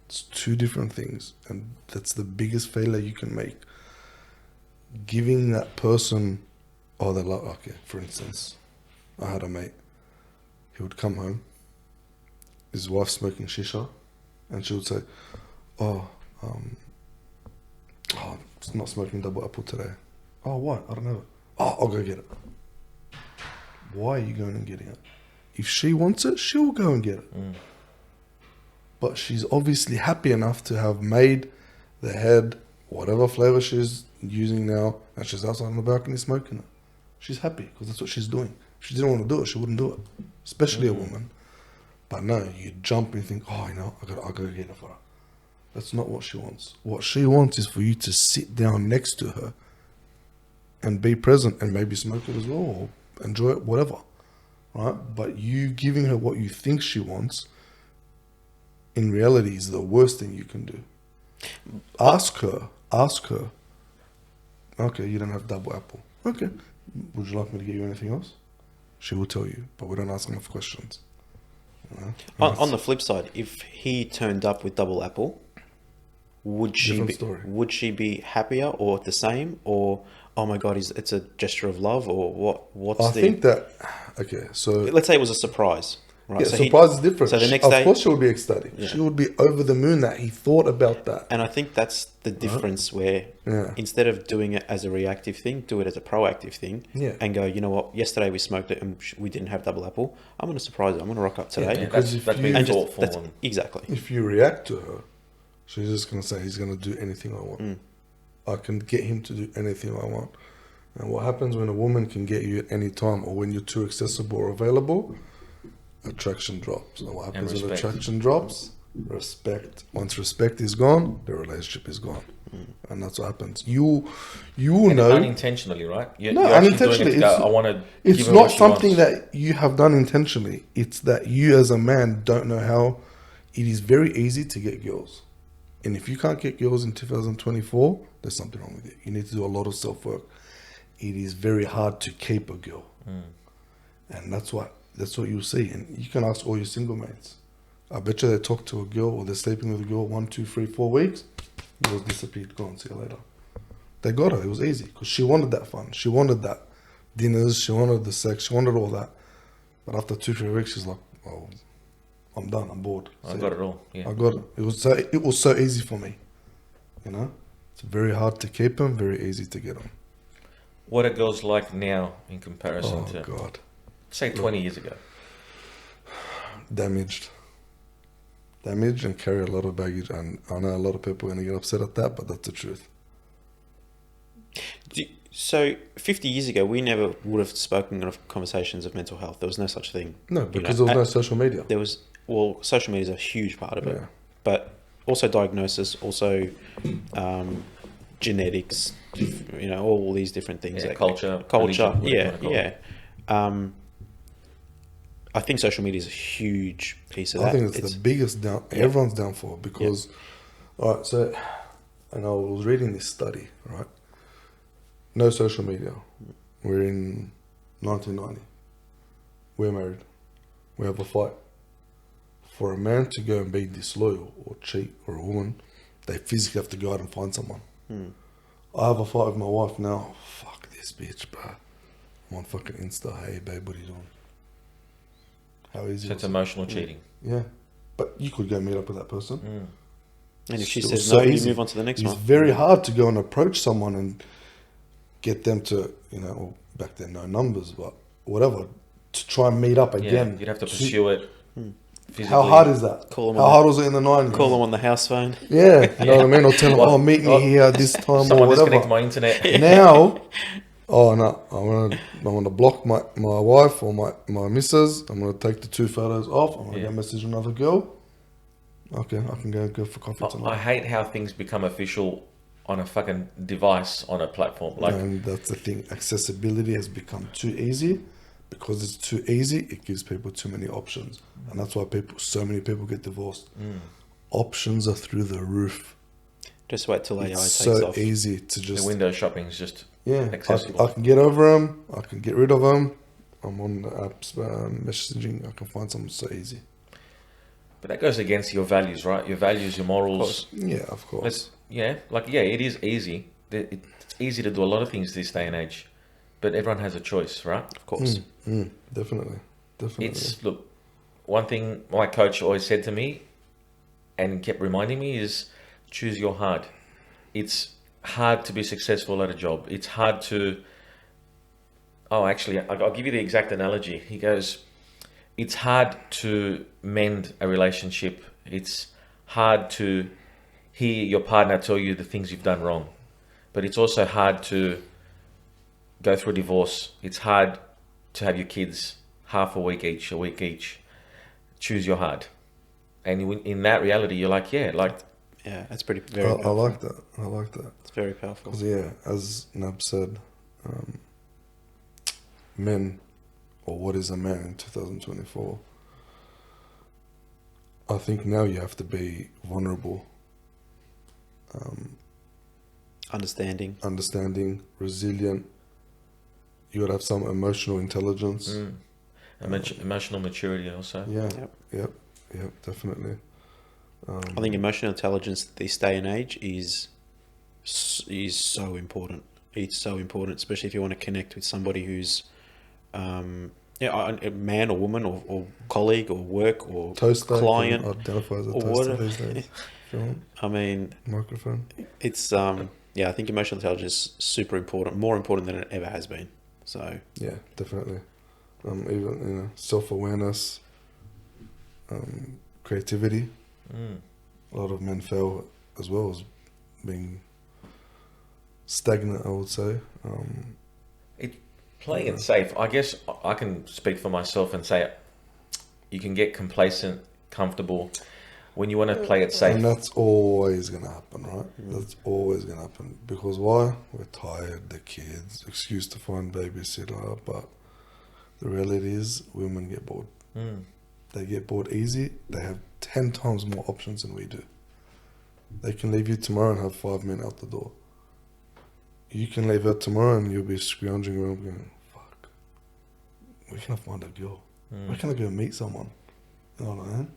It's two different things, and that's the biggest failure you can make. Giving that person, okay, for instance, I had a mate. He would come home, his wife smoking shisha, and she would say, it's not smoking double apple today. Oh, what? I don't know. Oh, I'll go get it. Why are you going and getting it? If she wants it, she'll go and get it. But she's obviously happy enough to have made the head, whatever flavor she's using now, and she's outside on the balcony smoking it. She's happy because that's what she's doing. If she didn't want to do it, she wouldn't do it. Especially a woman. But no, you jump and think, I'll go get it for her. That's not what she wants. What she wants is for you to sit down next to her and be present and maybe smoke it as well or enjoy it, whatever. Right? But you giving her what you think she wants, in reality, is the worst thing you can do. Ask her, okay, you don't have double apple. Okay, would you like me to get you anything else? She will tell you, but we don't ask enough questions. You know? On the flip side, if he turned up with double apple, would she be happier or the same, or oh my god, it's a gesture of love, or what? I think that so let's say it was a surprise, right? Yeah, so surprise is different. So the next day, of course, she would be ecstatic. Yeah. She would be over the moon that he thought about that. And I think that's the difference where instead of doing it as a reactive thing, do it as a proactive thing. Yeah. And go, you know what? Yesterday we smoked it and we didn't have double apple. I'm going to surprise her. I'm going to rock up today. Yeah, that's being thoughtful. Exactly. If you react to her, she's just going to say, he's going to do anything I want. I can get him to do anything I want. And what happens when a woman can get you at any time, or when you're too accessible or available? Attraction drops. And what happens when attraction drops? Respect. Once respect is gone, the relationship is gone. And that's what happens. You know unintentionally, right? You're unintentionally. It's not something that you have done intentionally. It's that you as a man don't know how. It is very easy to get girls. And if you can't get girls in 2024, there's something wrong with you. You need to do a lot of self-work. It is very hard to keep a girl. And that's what you'll see. And you can ask all your single mates. I bet you they talk to a girl or they're sleeping with a girl 1, 2, 3, 4 weeks. Girls disappeared, gone, see you later. They got her, it was easy because she wanted that fun. She wanted that dinners, she wanted the sex, she wanted all that. But after 2, 3 weeks, she's like, oh, I'm done, I'm bored. I got it all. Yeah. I got it. It was so easy for me. You know? It's very hard to keep them, very easy to get them. What are girls like now in comparison to, God. say, 20 years ago? damaged and carry a lot of baggage. And I know a lot of people are going to get upset at that, but that's the truth. So 50 years ago, we never would have spoken of conversations of mental health. There was no such thing. No, because there was no social media. There was, well, social media is a huge part of it, Yeah. but also diagnosis, also genetics, all these different things. Yeah, culture, religion, yeah. I think social media is a huge piece of that. I think it's the biggest everyone's downfall because, all right, so, and I was reading this study, right? No social media. We're in 1990. We're married. We have a fight. For a man to go and be disloyal or cheat or a woman, they physically have to go out and find someone. I have a fight with my wife now. Fuck this bitch, bro. I'm on fucking Insta. Hey, babe, what are you doing? How easy So it's was it? emotional cheating. Yeah. But you could go meet up with that person. And if she It was says so no, you easy. move on to the next It's one. very hard to go and approach someone and get them to, well, back then no numbers, but whatever, to try and meet up again. Yeah, you'd have to pursue it physically. How hard is that? Call them How on hard was it in the 90s? Call them on the house phone. Yeah, you know what I mean? Or tell them, Well, meet me here at this time or Someone disconnect whatever. my internet. Now, no, I'm gonna block my wife or my missus. I'm gonna take the 2 photos off. I'm gonna go message another girl. Okay, I can go for coffee I tonight. hate how things become official on a fucking device on a platform. Like, And that's the thing. Accessibility has become too easy. Because it's too easy, it gives people too many options. And that's why so many people get divorced. Options are through the roof. Just wait till AI It's takes so off. easy to just... the window shopping is just Yeah, accessible. I can get over them. I can get rid of them. I'm on the apps, messaging. I can find something so easy. But that goes against your values, right? Your values, your morals. Yeah, of course. It is easy. It's easy to do a lot of things this day and age. But everyone has a choice, right? Of course. Definitely. Look, one thing my coach always said to me and kept reminding me is choose your hard. It's hard to be successful at a job. It's hard to... Oh, actually, I'll give you the exact analogy. He goes, it's hard to mend a relationship. It's hard to hear your partner tell you the things you've done wrong. But it's also hard to go through a divorce. It's hard to have your kids half a week each. Choose your hard. And in that reality, you're like, Yeah, that's very I powerful. like that. It's very powerful. Because, yeah, as Nabs said, men, or what is a man in 2024, I think now you have to be vulnerable, understanding, resilient. You got to have some emotional intelligence. emotional maturity also. Yeah, yep, definitely. I think emotional intelligence this day and age is so important. It's so important, especially if you want to connect with somebody who's a man or woman or colleague or work or Toaster client. identify as a or toaster whatever. these days. If you want. I mean, Microphone. it's I think emotional intelligence is super important, more important than it ever has been. So Yeah, definitely. Even self-awareness, creativity. A lot of men fail as well as being stagnant, I would say. Playing it safe. I guess I can speak for myself and say you can get complacent, comfortable when you want to play it safe. And that's always going to happen, right? That's always going to happen. Because why? We're tired, the kids, excuse to find babysitter, but the reality is women get bored. They get bored easy. They have 10 times more options than we do. They can leave you tomorrow and have 5 men out the door. You can leave out tomorrow and you'll be scrounging around going, fuck, where can I find a girl? Where can I go meet someone? You know what I mean?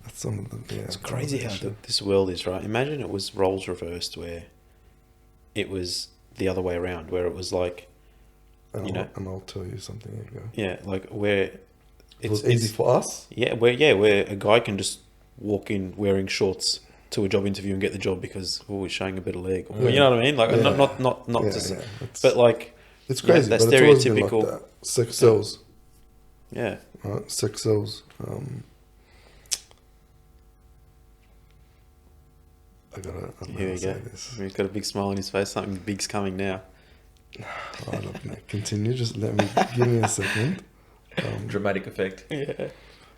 That's some of the... Yeah, it's crazy how this world is, right? Imagine it was roles reversed, where it was the other way around, where it was like, and I'll tell you something. Here you go. yeah, like where It was easy for us. Yeah, where a guy can just walk in wearing shorts to a job interview and get the job because he's showing a bit of leg. Or, you know what I mean? Like not just, but like it's crazy. that's but it's always been stereotypical. like that. Sex sells. Yeah. Right? Sex sells. I gotta Here we say go. this. He's got a big smile on his face. Something big's coming now. Oh, look, mate, continue. Just give me a second. Dramatic effect. Yeah.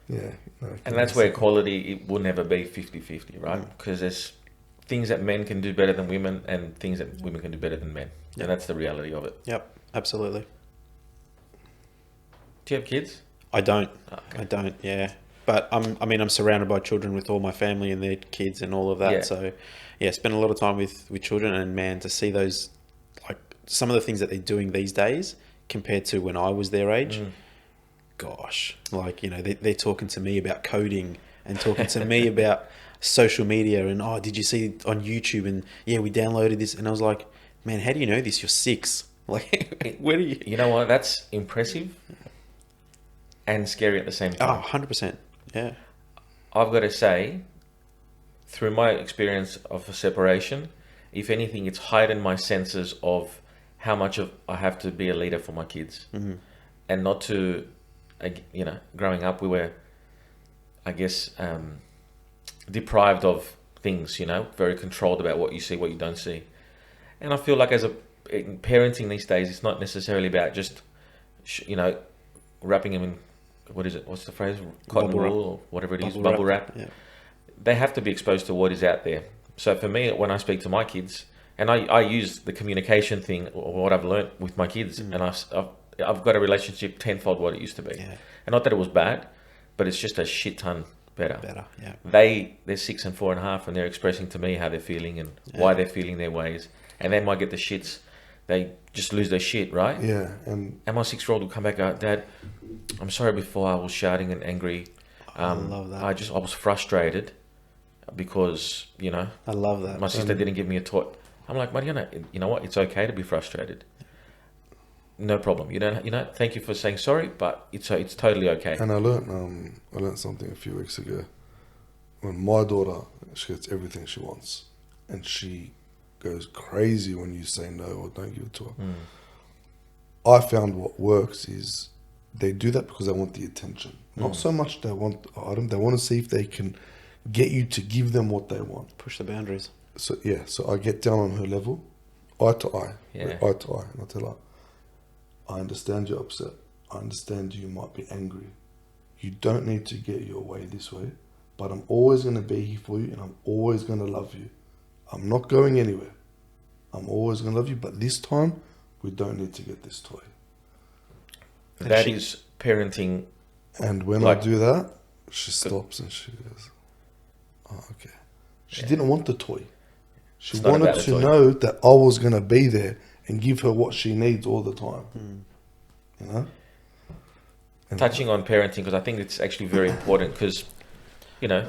Yeah. No, And that's where quality, it will never be 50-50, right? Because there's things that men can do better than women and things that women can do better than men. Yep. And that's the reality of it. Yep. Absolutely. Do you have kids? I don't. Okay. I don't. Yeah. But I'm surrounded by children with all my family and their kids and all of that. Yeah. So, yeah, spend a lot of time with children, and man, to see those, like some of the things that they're doing these days compared to when I was their age, gosh, like, you know, they're talking to me about coding and talking to me about social media and, oh, did you see on YouTube? And yeah, we downloaded this. And I was like, man, how do you know this? You're 6. Like, where do you? You know what? That's impressive and scary at the same time. Oh, 100%. Yeah. I've got to say, through my experience of a separation, if anything, it's heightened my senses of how much of I have to be a leader for my kids. Mm-hmm. And not to, you know, growing up, we were, I guess, deprived of things, you know, very controlled about what you see, what you don't see. And I feel like in parenting these days, it's not necessarily about just, you know, wrapping them in, what is it? What's the phrase? Cotton Bubble wrap. wool or whatever it is, bubble wrap. Yeah. They have to be exposed to what is out there. So for me, when I speak to my kids, and I use the communication thing or what I've learned with my kids, and I've got a relationship tenfold what it used to be. Yeah. And not that it was bad, but it's just a shit ton better. Yeah. They're 6 and 4.5, and they're expressing to me how they're feeling and why they're feeling their ways. And they might get the shits. They just lose their shit, right? Yeah, and my 6-year-old will come back and go, Dad, I'm sorry before I was shouting and angry. I love that. I was frustrated because, you know, I love that. my sister didn't give me a toy. I'm like, Mariana, you know what? It's okay to be frustrated. No problem. You know, thank you for saying sorry, but it's totally okay. And I learned something a few weeks ago. When my daughter, she gets everything she wants, and she goes crazy when you say no or don't give it to her. I found what works is they do that because they want the attention. Not so much they want the item. They want to see if they can get you to give them what they want. Push the boundaries. So yeah, so I get down on her level, eye to eye, Yeah. eye to eye, and I tell her, I understand you're upset. I understand you might be angry. You don't need to get your way this way, but I'm always going to be here for you, and I'm always going to love you. I'm not going anywhere. I'm always going to love you, but this time, we don't need to get this toy. That is parenting. And when Like- I do that, she stops and she goes, oh, okay. She didn't want the toy. She It's not wanted about the to toy. know that I was going to be there and give her what she needs all the time. You know? And Touching on parenting, because I think it's actually very important, because, you know,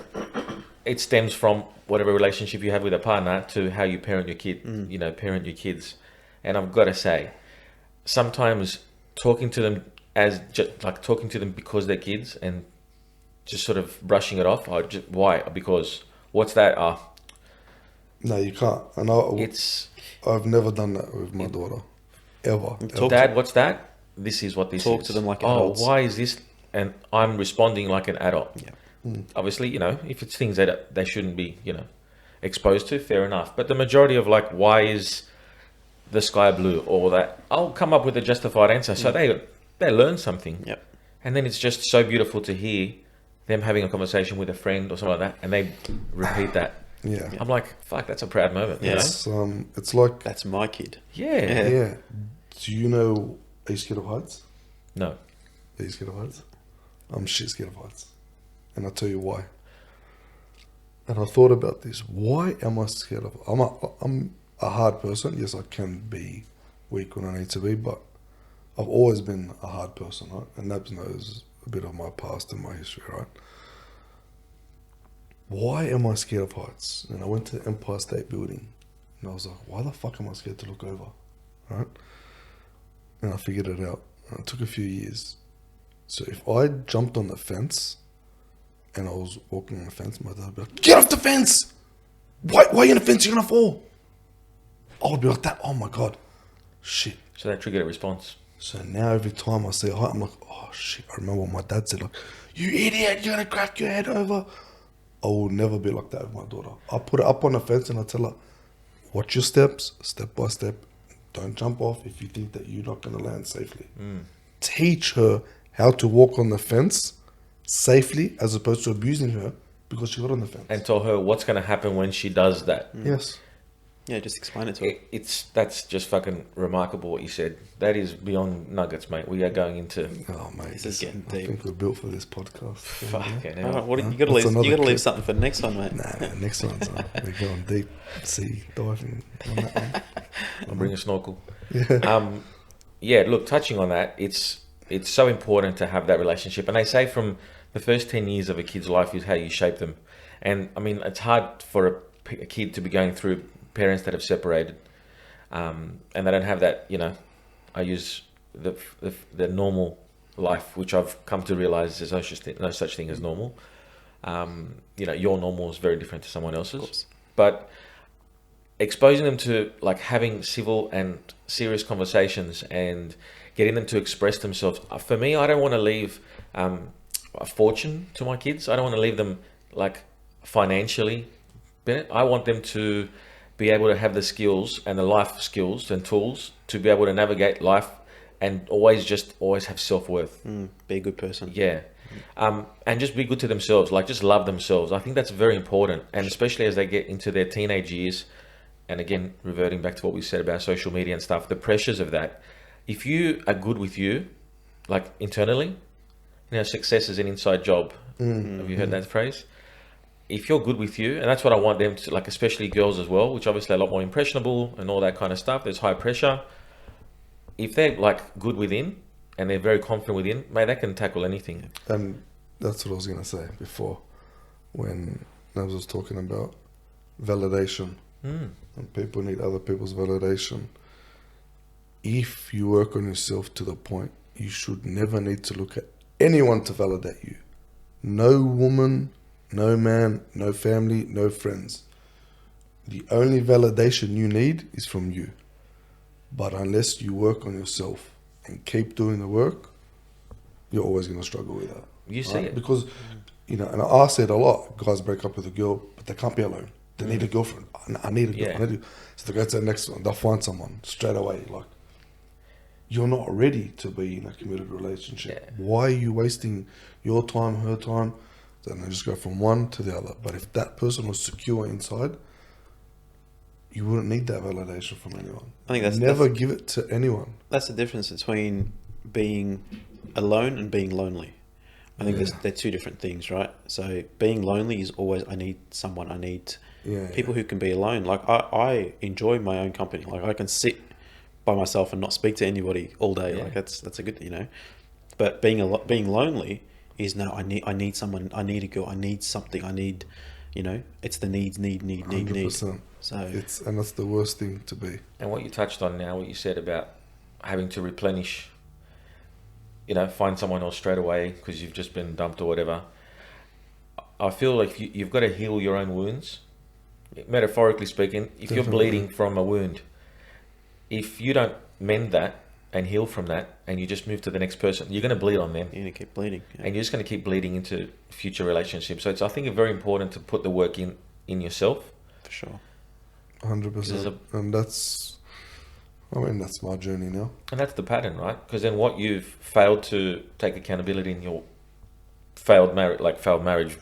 it stems from whatever relationship you have with a partner to how you parent your kid, you know, parent your kids. And I've got to say, sometimes talking to them talking to them because they're kids and just sort of brushing it off. Why? Because what's that? No, you can't. And I've never done that with my daughter. Ever. Dad, what's that? This is what this is. Talk to them like adults. Oh, why is this? And I'm responding like an adult. Yeah. Obviously, you know, if it's things that they shouldn't be, you know, exposed to, fair enough. But the majority of like, why is the sky blue, or that, I'll come up with a justified answer. So they learn something. Yep. And then it's just so beautiful to hear them having a conversation with a friend or something like that, and they repeat that. Yeah. I'm like, fuck, that's a proud moment. Yeah. You know? It's like, That's my kid. Yeah. yeah. Do you know, are you scared of heights? No. Are you scared of heights? I'm shit scared of heights. And I'll tell you why. And I thought about this. Why am I scared of? I'm a hard person. Yes, I can be weak when I need to be, but I've always been a hard person, right? And Nabs knows a bit of my past and my history, right? Why am I scared of heights? And I went to the Empire State Building, and I was like, why the fuck am I scared to look over, right? And I figured it out. And it took a few years. So if I jumped on the fence and I was walking on the fence, my dad would be like, get off the fence! Why are you on the fence? You're gonna fall. I would be like that. Oh my God. Shit. So that triggered a response. So now every time I say hi, I'm like, oh shit, I remember what my dad said, like, you idiot, you're gonna crack your head over. I will never be like that with my daughter. I put her up on the fence and I tell her, watch your steps, step by step. Don't jump off if you think that you're not gonna land safely. Teach her how to walk on the fence safely as opposed to abusing her because she got on the fence. And tell her what's going to happen when she does that. Yes. Yeah, just explain it to her. That's just fucking remarkable what you said. That is beyond nuggets, mate. We are going into Oh mate, This is getting I deep. think we're built for this podcast. fucking All hell. right, what you got to That's leave? another You got to leave clip. something for the next one, mate. Nah, next one's we're going deep sea diving on that one. I'll bring a snorkel. Yeah. Yeah, look, touching on that, it's so important to have that relationship. And they say from the first 10 years of a kid's life is how you shape them. And I mean, it's hard for a kid to be going through parents that have separated, and they don't have that, you know, I use the normal life, which I've come to realize there's no such thing as normal. You know, your normal is very different to someone else's. But exposing them to like having civil and serious conversations and getting them to express themselves. For me, I don't want to leave a fortune to my kids. I don't want to leave them like financially. I want them to be able to have the skills and the life skills and tools to be able to navigate life and always have self-worth. Be a good person. Yeah. And just be good to themselves, like just love themselves. I think that's very important. And especially as they get into their teenage years, and again, reverting back to what we said about social media and stuff, the pressures of that. If you are good with you, like internally, you know, success is an inside job. Have you heard that phrase? If you're good with you, and that's what I want them to, like, especially girls as well, which obviously are a lot more impressionable and all that kind of stuff. There's high pressure. If they're like good within and they're very confident within, mate, they can tackle anything. And that's what I was going to say before when Nabs was talking about validation. And people need other people's validation. If you work on yourself to the point, you should never need to look at anyone to validate you. No woman, no man, no family, no friends. The only validation you need is from you. But unless you work on yourself and keep doing the work, you're always going to struggle with that. You see it. Because, you know, and I say it a lot, guys break up with a girl, but they can't be alone. They need a girlfriend. I need a girl. Yeah. So they go to the next one. They'll find someone straight away. Like, you're not ready to be in a committed relationship. Yeah. Why are you wasting your time, her time? Then they just go from one to the other. But if that person was secure inside, you wouldn't need that validation from anyone. I think Never give it to anyone. That's the difference between being alone and being lonely. I think they're two different things, right? So being lonely is always, I need someone, I need people who can be alone. Like I enjoy my own company. Like I can sit by myself and not speak to anybody all day. Like that's a good, you know. But being lonely is no, I need someone, I need a girl, I need something, I need, you know, it's the need. 100%. So And that's the worst thing to be. And what you touched on now, what you said about having to replenish, you know, find someone else straight away because you've just been dumped or whatever. I feel like you've got to heal your own wounds. Metaphorically speaking, if you're bleeding from a wound, if you don't mend that and heal from that and you just move to the next person, you're going to bleed on them. you're gonna keep bleeding. Yeah. And you're just going to keep bleeding into future relationships. So it's, I think, it's very important to put the work in yourself. For sure. 100%. And that's my journey now. And that's the pattern, right? Because then what you've failed to take accountability in your failed marriage,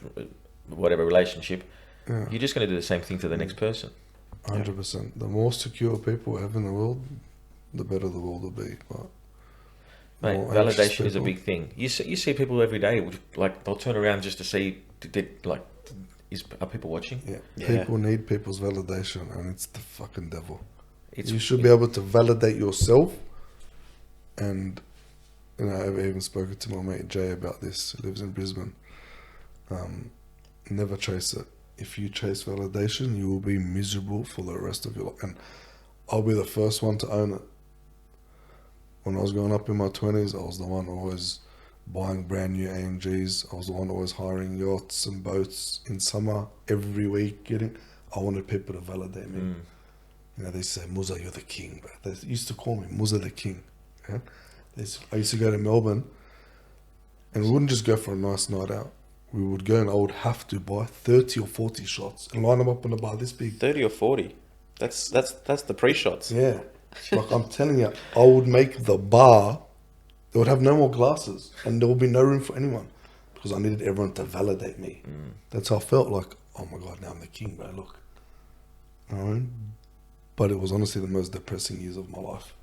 whatever relationship, you're just going to do the same thing to the next person. 100%. The more secure people have in the world, the better the world will be. But Mate, more anxious validation is a people- big thing. You see people every day, like they'll turn around just to see, are people watching? Yeah. People need people's validation, and it's the fucking devil. You You should be able to validate yourself. And, you know, I've even spoken to my mate Jay about this. He lives in Brisbane. Never chase it. If you chase validation, you will be miserable for the rest of your life. And I'll be the first one to own it. When I was growing up in my 20s, I was the one always buying brand new AMGs. I was the one always hiring yachts and boats in summer every week. I wanted people to validate me. You know, they say, Musa, you're the king. But they used to call me Musa the king. Yeah? I used to go to Melbourne, and we wouldn't just go for a nice night out. We would go and I would have to buy 30 or 40 shots and line them up in a bar this big. 30 or 40. That's the pre-shots. Yeah. Like I'm telling you, I would make the bar, they would have no more glasses and there would be no room for anyone because I needed everyone to validate me. That's how I felt, like, oh my God, now I'm the king, bro, look. You know what I mean? But it was honestly the most depressing years of my life.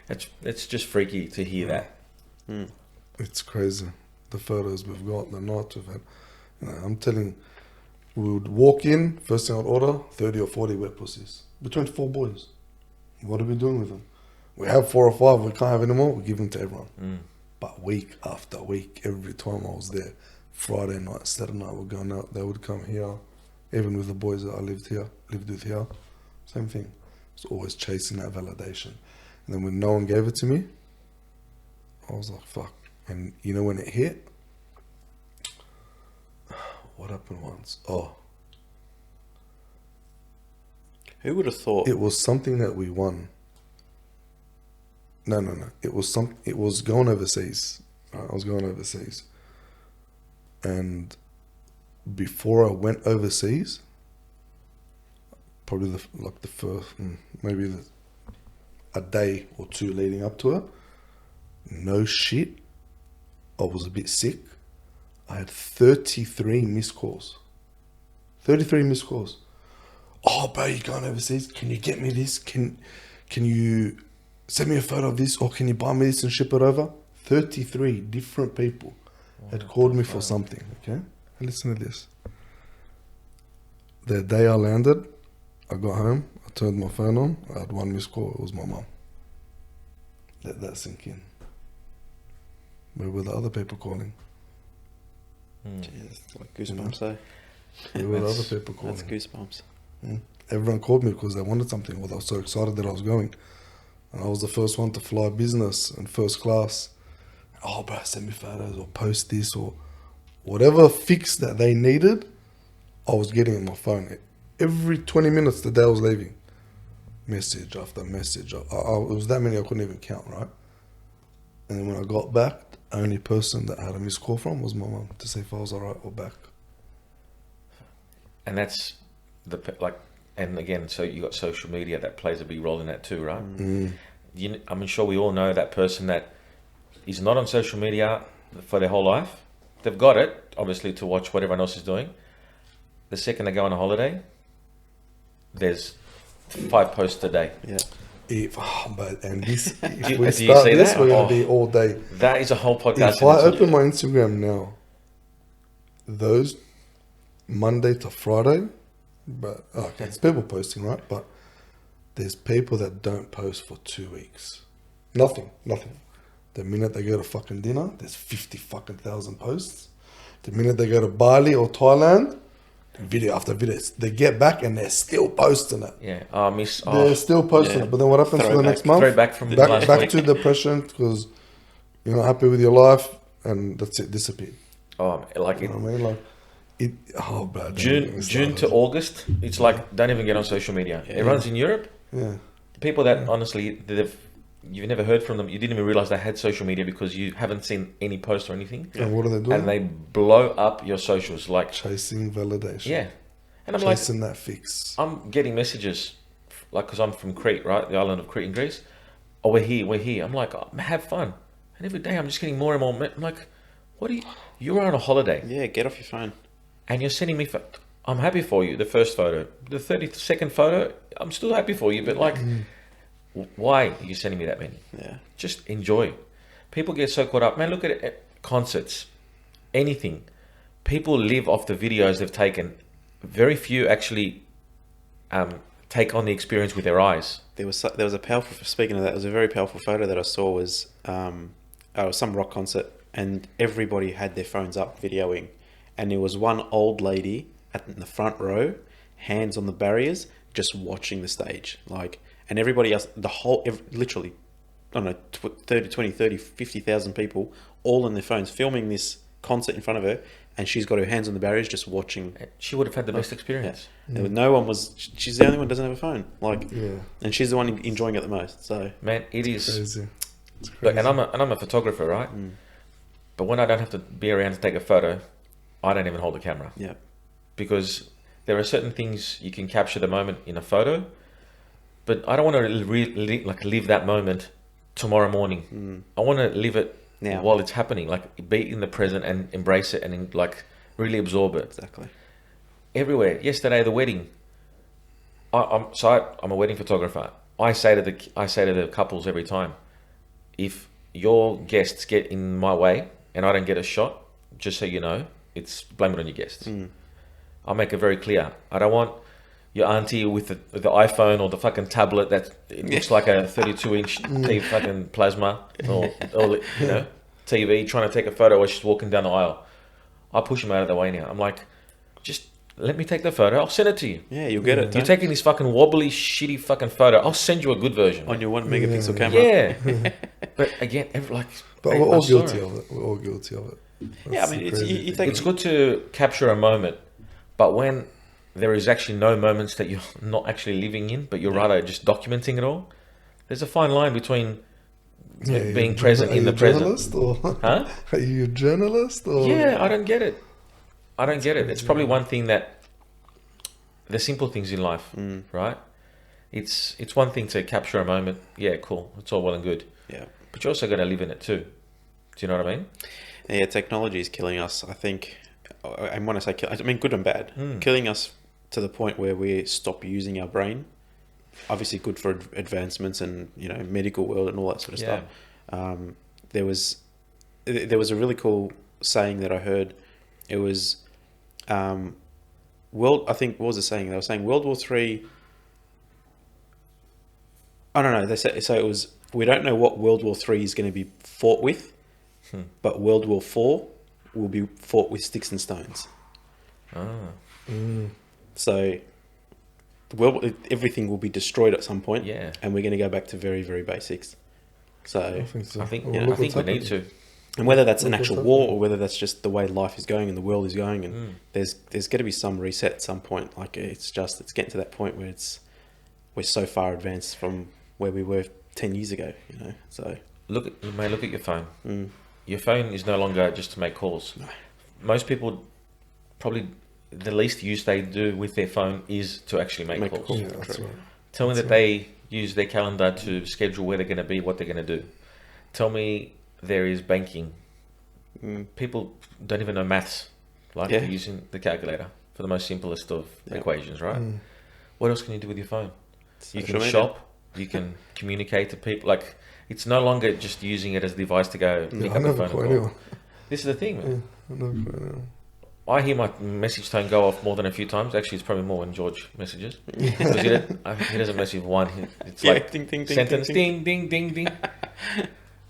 It's just freaky to hear that. It's crazy. The photos we've got, the nights we've had. You know, I'm telling you, we would walk in, first thing I'd order, 30 or 40 wet pussies. Between 4 boys. What are we doing with them? We have 4 or 5, we can't have any more, we give them to everyone. But week after week, every time I was there, Friday night, Saturday night, we're going out, they would come here. Even with the boys that I lived with here, same thing. It's always chasing that validation. And then when no one gave it to me, I was like, fuck. And you know when it hit? What happened once? Oh. Who would have thought? It was something that we won. No. It was going overseas. I was going overseas. And before I went overseas, probably the first, maybe a day or 2 leading up to it, no shit, I was a bit sick. I had 33 missed calls. 33 missed calls. Oh, bro, you're going overseas. Can you get me this? Can you send me a photo of this? Or can you buy me this and ship it over? 33 different people had called me for something, okay? And listen to this. The day I landed, I got home, I turned my phone on, I had 1 missed call. It was my mum. Let that sink in. Where were the other people calling? Jeez, like goosebumps, eh? Where were the other people calling? That's goosebumps. Everyone called me because they wanted something, or they were so excited that I was going. And I was the first one to fly business and first class. Oh, bro, send me photos or post this or whatever fix that they needed, I was getting on my phone. Every 20 minutes the day I was leaving, message after message. It was that many I couldn't even count, right? And then when I got back, the only person that I had a missed call from was my mum to say if I was all right or back. And that's and again, so you got social media that plays a big role in that too, right? I'm sure we all know that person that is not on social media for their whole life. They've got it, obviously, to watch what everyone else is doing. The second they go on a holiday, there's 5 posts a day. Yeah. If we do start you see this, that? we're going to be all day. That is a whole podcast. If I open my Instagram now, those Monday to Friday, but okay, it's people posting, right? But there's people that don't post for 2 weeks. Nothing. The minute they go to fucking dinner, there's 50,000 posts. The minute they go to Bali or Thailand, video after video, they get back and they're still posting it. Yeah, they're still posting it. But then what happens for the next month? Throwback from last back week. to depression because you're not happy with your life, and that's it. Disappeared. Oh, like you know what I mean? Like it. Oh, bro. June to August, it's like don't even get on social media. Yeah. Everyone's in Europe. Yeah. People that honestly you've never heard from them. You didn't even realize they had social media because you haven't seen any post or anything. And what are they doing? And they blow up your socials like chasing validation. Yeah. And I'm chasing that fix. I'm getting messages, like, because I'm from Crete, right? The island of Crete in Greece. Oh, we're here. I'm like, oh, have fun. And every day I'm just getting more and more. I'm like, you're on a holiday. Yeah, get off your phone. And you're sending me, I'm happy for you, the first photo. The 32nd photo, I'm still happy for you. But like, why are you sending me that many? Yeah. Just enjoy. People get so caught up. Man, look at it at concerts. Anything. People live off the videos they've taken. Very few actually take on the experience with their eyes. There was a powerful, speaking of that, there was a very powerful photo that I saw was some rock concert and everybody had their phones up videoing. And there was one old lady in the front row, hands on the barriers, just watching the stage. And everybody else, literally, I don't know, 30, 50,000 people, all on their phones, filming this concert in front of her. And she's got her hands on the barriers, just watching. She would have had the best experience. Yeah. No one was. She's the only one who doesn't have a phone. Yeah. And she's the one enjoying it the most. So man, it is crazy. Look, and I'm a photographer, right? But when I don't have to be around to take a photo, I don't even hold the camera. Yeah. Because there are certain things you can capture the moment in a photo, but I don't want to live that moment tomorrow morning. I want to live it Now. while it's happening, like be in the present and embrace it and like really absorb it. Exactly. Everywhere. Yesterday, the wedding. I'm a wedding photographer. I say to the couples every time, if your guests get in my way and I don't get a shot, just so you know, it's blame it on your guests. I make it very clear. I don't want your auntie with the iPhone or the fucking tablet that it looks like a 32-inch fucking plasma or you know, TV trying to take a photo while she's walking down the aisle. I push them out of the way now. I'm like, just let me take the photo. I'll send it to you. Yeah, you'll get it. You're taking this fucking wobbly, shitty fucking photo. I'll send you a good version. On your 1 megapixel camera. Yeah. But again, But we're all guilty of it. We're all guilty of it. Yeah, I mean, It's good to capture a moment, but when there is actually no moments that you're not actually living in, but you're rather just documenting it all, there's a fine line between being present in the present. Huh? Are you a journalist? Or? Yeah, I don't get it. It's probably one thing that the simple things in life, right? It's one thing to capture a moment. Yeah, cool. It's all well and good. Yeah. But you're also going to live in it too. Do you know what I mean? Yeah, technology is killing us, I think. And when I say kill, I mean good and bad. Killing us to the point where we stop using our brain. Obviously good for advancements and, you know, medical world and all that sort of stuff. There was a really cool saying that I heard. It was, I think, what was the saying? They were saying World War III. I don't know. They say, so it was, we don't know what World War III is going to be fought with, but World War IV will be fought with sticks and stones. So the world, everything will be destroyed at some point, and we're going to go back to very, very basics. So I think so. I think Well, we need to. And whether that's an actual war or whether that's just the way life is going and the world is going, and there's going to be some reset at some point. Like it's getting to that point where we're so far advanced from where we were 10 years ago, you know. So You may look at your phone. Your phone is no longer just to make calls. No. Most people probably the least use they do with their phone is to actually make calls. Yeah, that's right. Tell me that they use their calendar to schedule where they're going to be, what they're going to do. Tell me there is banking. People don't even know maths, like they're using the calculator for the most simplest of equations, right? What else can you do with your phone? You can shop, you can communicate to people. Like, it's no longer just using it as a device to go pick up the phone and call. This is the thing, man. I hear my message tone go off more than a few times. Actually, it's probably more when George messages. Because he doesn't message one. It's like ding, ding, ding, sentence, ding, ding, ding, ding, ding.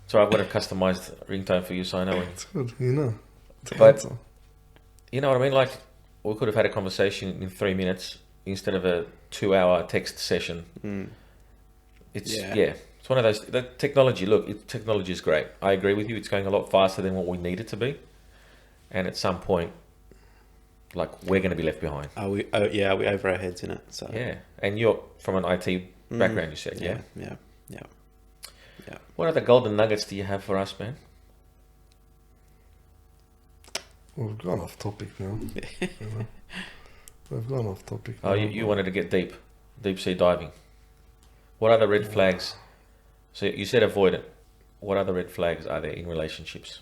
So I've got a customized ringtone for you, so I know when. It's good, you know. But you know what I mean? Like, we could have had a conversation in 3 minutes instead of a 2-hour text session. It's it's one of those. The technology. Look, technology is great. I agree with you. It's going a lot faster than what we need it to be, and at some point, like, we're going to be left behind. Are we over our heads in it? So yeah, and you're from an IT background. You said yeah. What other golden nuggets do you have for us, man? We've gone off topic now. We've gone off topic. Oh, you wanted to get deep sea diving. What other red flags? So you said avoidant. What other red flags are there in relationships?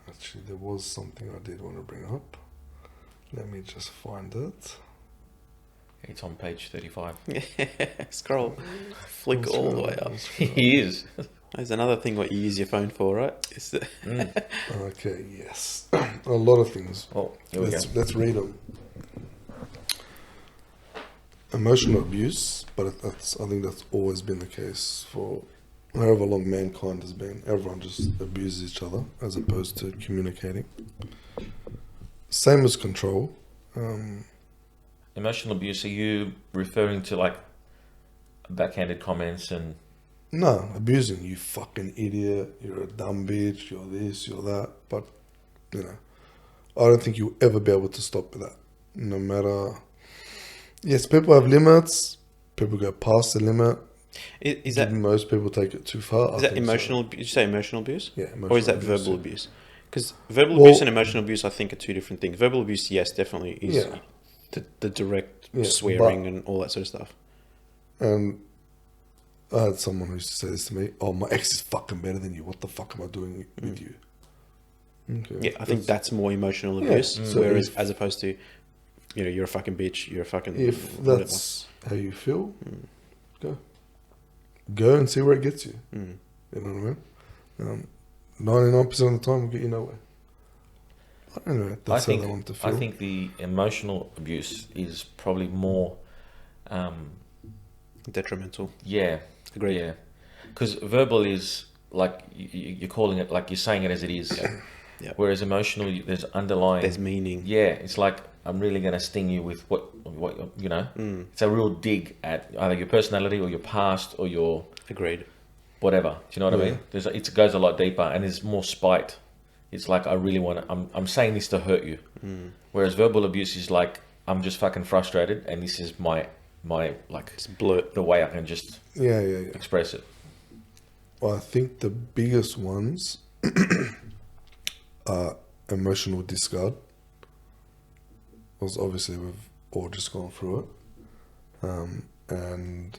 Actually, there was something I did want to bring up. Let me just find it. It's on page 35. Scroll, flick all the way up. He is. There's another thing what you use your phone for, right? Okay, yes. A lot of things. Oh, here we go. Let's read them. Emotional abuse, but I think that's always been the case for however long mankind has been. Everyone just abuses each other as opposed to communicating. Same as control. Emotional abuse, are you referring to like backhanded comments and... No, abusing, you fucking idiot, you're a dumb bitch, you're this, you're that. But, you know, I don't think you'll ever be able to stop that. No matter... Yes, people have limits, people go past the limit. Is Did that most people take it too far? is that emotional? Did you say emotional abuse? Yeah, emotional Or is that abuse, verbal yeah. abuse? Because verbal Well- abuse and emotional abuse, I think, are two different things. Verbal abuse, yes, definitely is Yeah. the direct Yeah, swearing and all that sort of stuff. And I had someone who used to say this to me: "Oh, my ex is fucking better than you. What the fuck am I doing with you?" Okay. Yeah, I think that's more emotional Yeah, abuse, so whereas if- as opposed to, you're a fucking bitch, you're a fucking if whatever. that's how you feel, go and see where it gets you. Mm. You know what I mean? 99% of the time will get you nowhere. Anyway, that's how they want to feel. I think the emotional abuse is probably more, Detrimental. yeah, Agreed. yeah, because verbal is like you're calling it like you're saying it as it is. Yeah. Whereas emotional, there's underlying. There's meaning. Yeah, it's like I'm really going to sting you with what you know. It's a real dig at either your personality or your past or your Agreed. whatever. Do you know what I mean? It goes a lot deeper and there's more spite. It's like I really want to. I'm saying this to hurt you. Whereas verbal abuse is like I'm just fucking frustrated and this is my like It's blurt. the way I can just Yeah. express it. Well, I think the biggest ones are emotional discard. Because obviously we've all just gone through it. And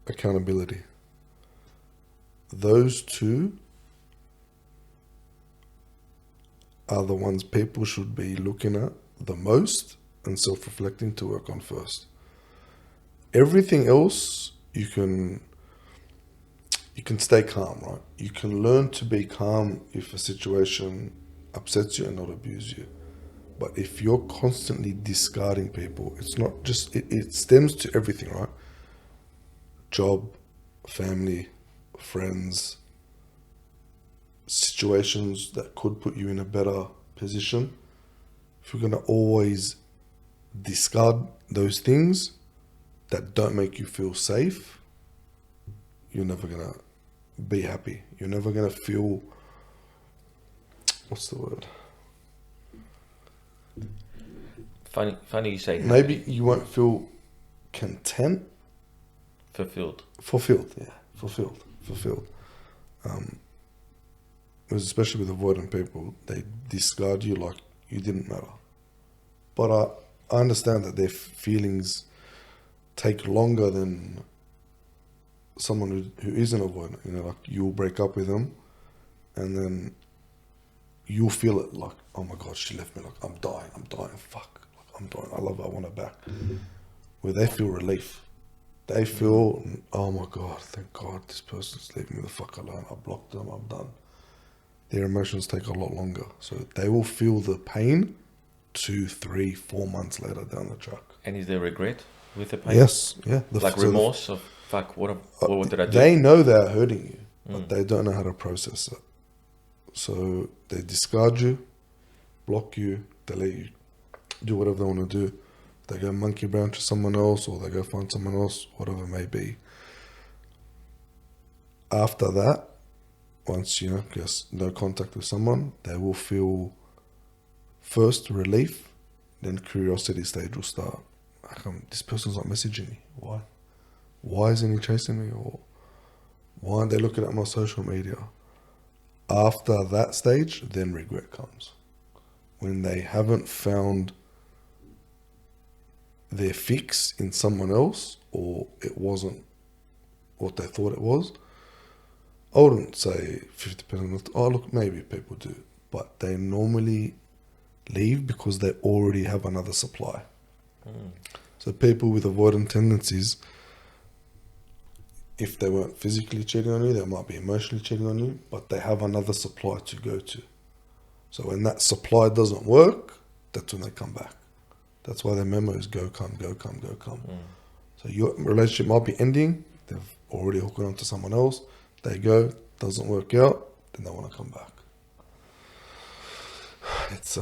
accountability. Those two are the ones people should be looking at the most and self-reflecting to work on first. Everything else you can stay calm, right? You can learn to be calm if a situation upsets you and not abuse you. But if you're constantly discarding people, it's not just, it stems to everything, right? Job, family, friends, situations that could put you in a better position. If you're going to always discard those things that don't make you feel safe, you're never going to be happy. You're never going to feel, what's the word? Funny you say Maybe you won't feel content. fulfilled. Fulfilled. Because especially with avoidant people, they discard you like you didn't matter. But I understand that their feelings take longer than someone who isn't avoidant. You know, like you'll break up with them and then you'll feel it like, oh my God, she left me. Like, I'm dying, fuck. Like, I'm dying, I love her, I want her back. Where they feel relief. They feel, oh my God, thank God this person's leaving me the fuck alone. I blocked them, I'm done. Their emotions take a lot longer. So they will feel the pain 2, 3, 4 months later down the track. And is there regret with the pain? Yes, yeah. Like remorse of fuck, what did I do? They know they're hurting you, but they don't know how to process it. So they discard you, block you, delete you, do whatever they want to do. They go monkey brown to someone else or they go find someone else, whatever it may be. After that, once, guess no contact with someone, they will feel first relief, then curiosity stage will start. How come this person's not messaging me? Why? Why isn't he chasing me? Or why aren't they looking at my social media? After that stage, then regret comes. When they haven't found their fix in someone else or it wasn't what they thought it was, I wouldn't say 50%. Oh, look, maybe people do. But they normally leave because they already have another supply. So people with avoidant tendencies, if they weren't physically cheating on you, they might be emotionally cheating on you, but they have another supply to go to. So when that supply doesn't work, that's when they come back. That's why their memo is go, come, go, come, go, come. So your relationship might be ending, they've already hooked on to someone else, they go, doesn't work out, then they want to come back. It's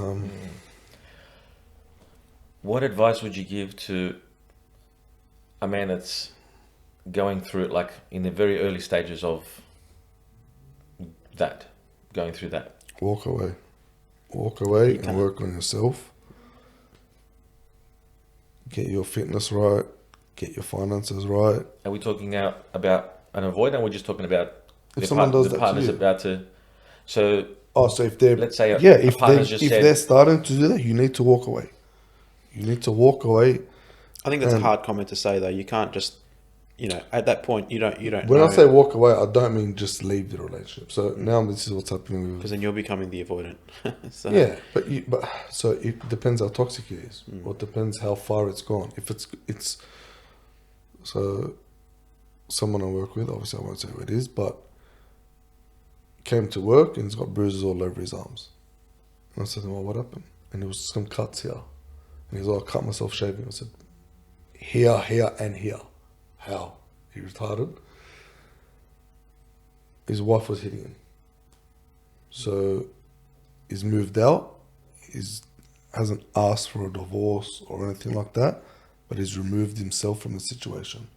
What advice would you give to a man that's going through it, like in the very early stages of that, going through that? walk away. Walk away and work on yourself. Get your fitness right. get your finances right. Are we talking out about an avoidant? Or we're just talking about If someone does the that to partner's you. about to. So So if they're, let's say a if partner's just said, they're starting to do that, you need to walk away. You need to walk away. I think that's a hard comment to say though. You can't just, at that point you don't. When know, I say walk away, I don't mean just leave the relationship. So now this is what's happening with. because then you're becoming the avoidant. So, Yeah, but so it depends how toxic it is, or it depends how far it's gone. If it's so, someone I work with, obviously I won't say who it is, but came to work and he's got bruises all over his arms. And I said to him, well, what happened? And it was some cuts here. And he's like, I cut myself shaving. I said, here, and here. How? He retarded. His wife was hitting him. So he's moved out. Hasn't asked for a divorce or anything like that, but he's removed himself from the situation.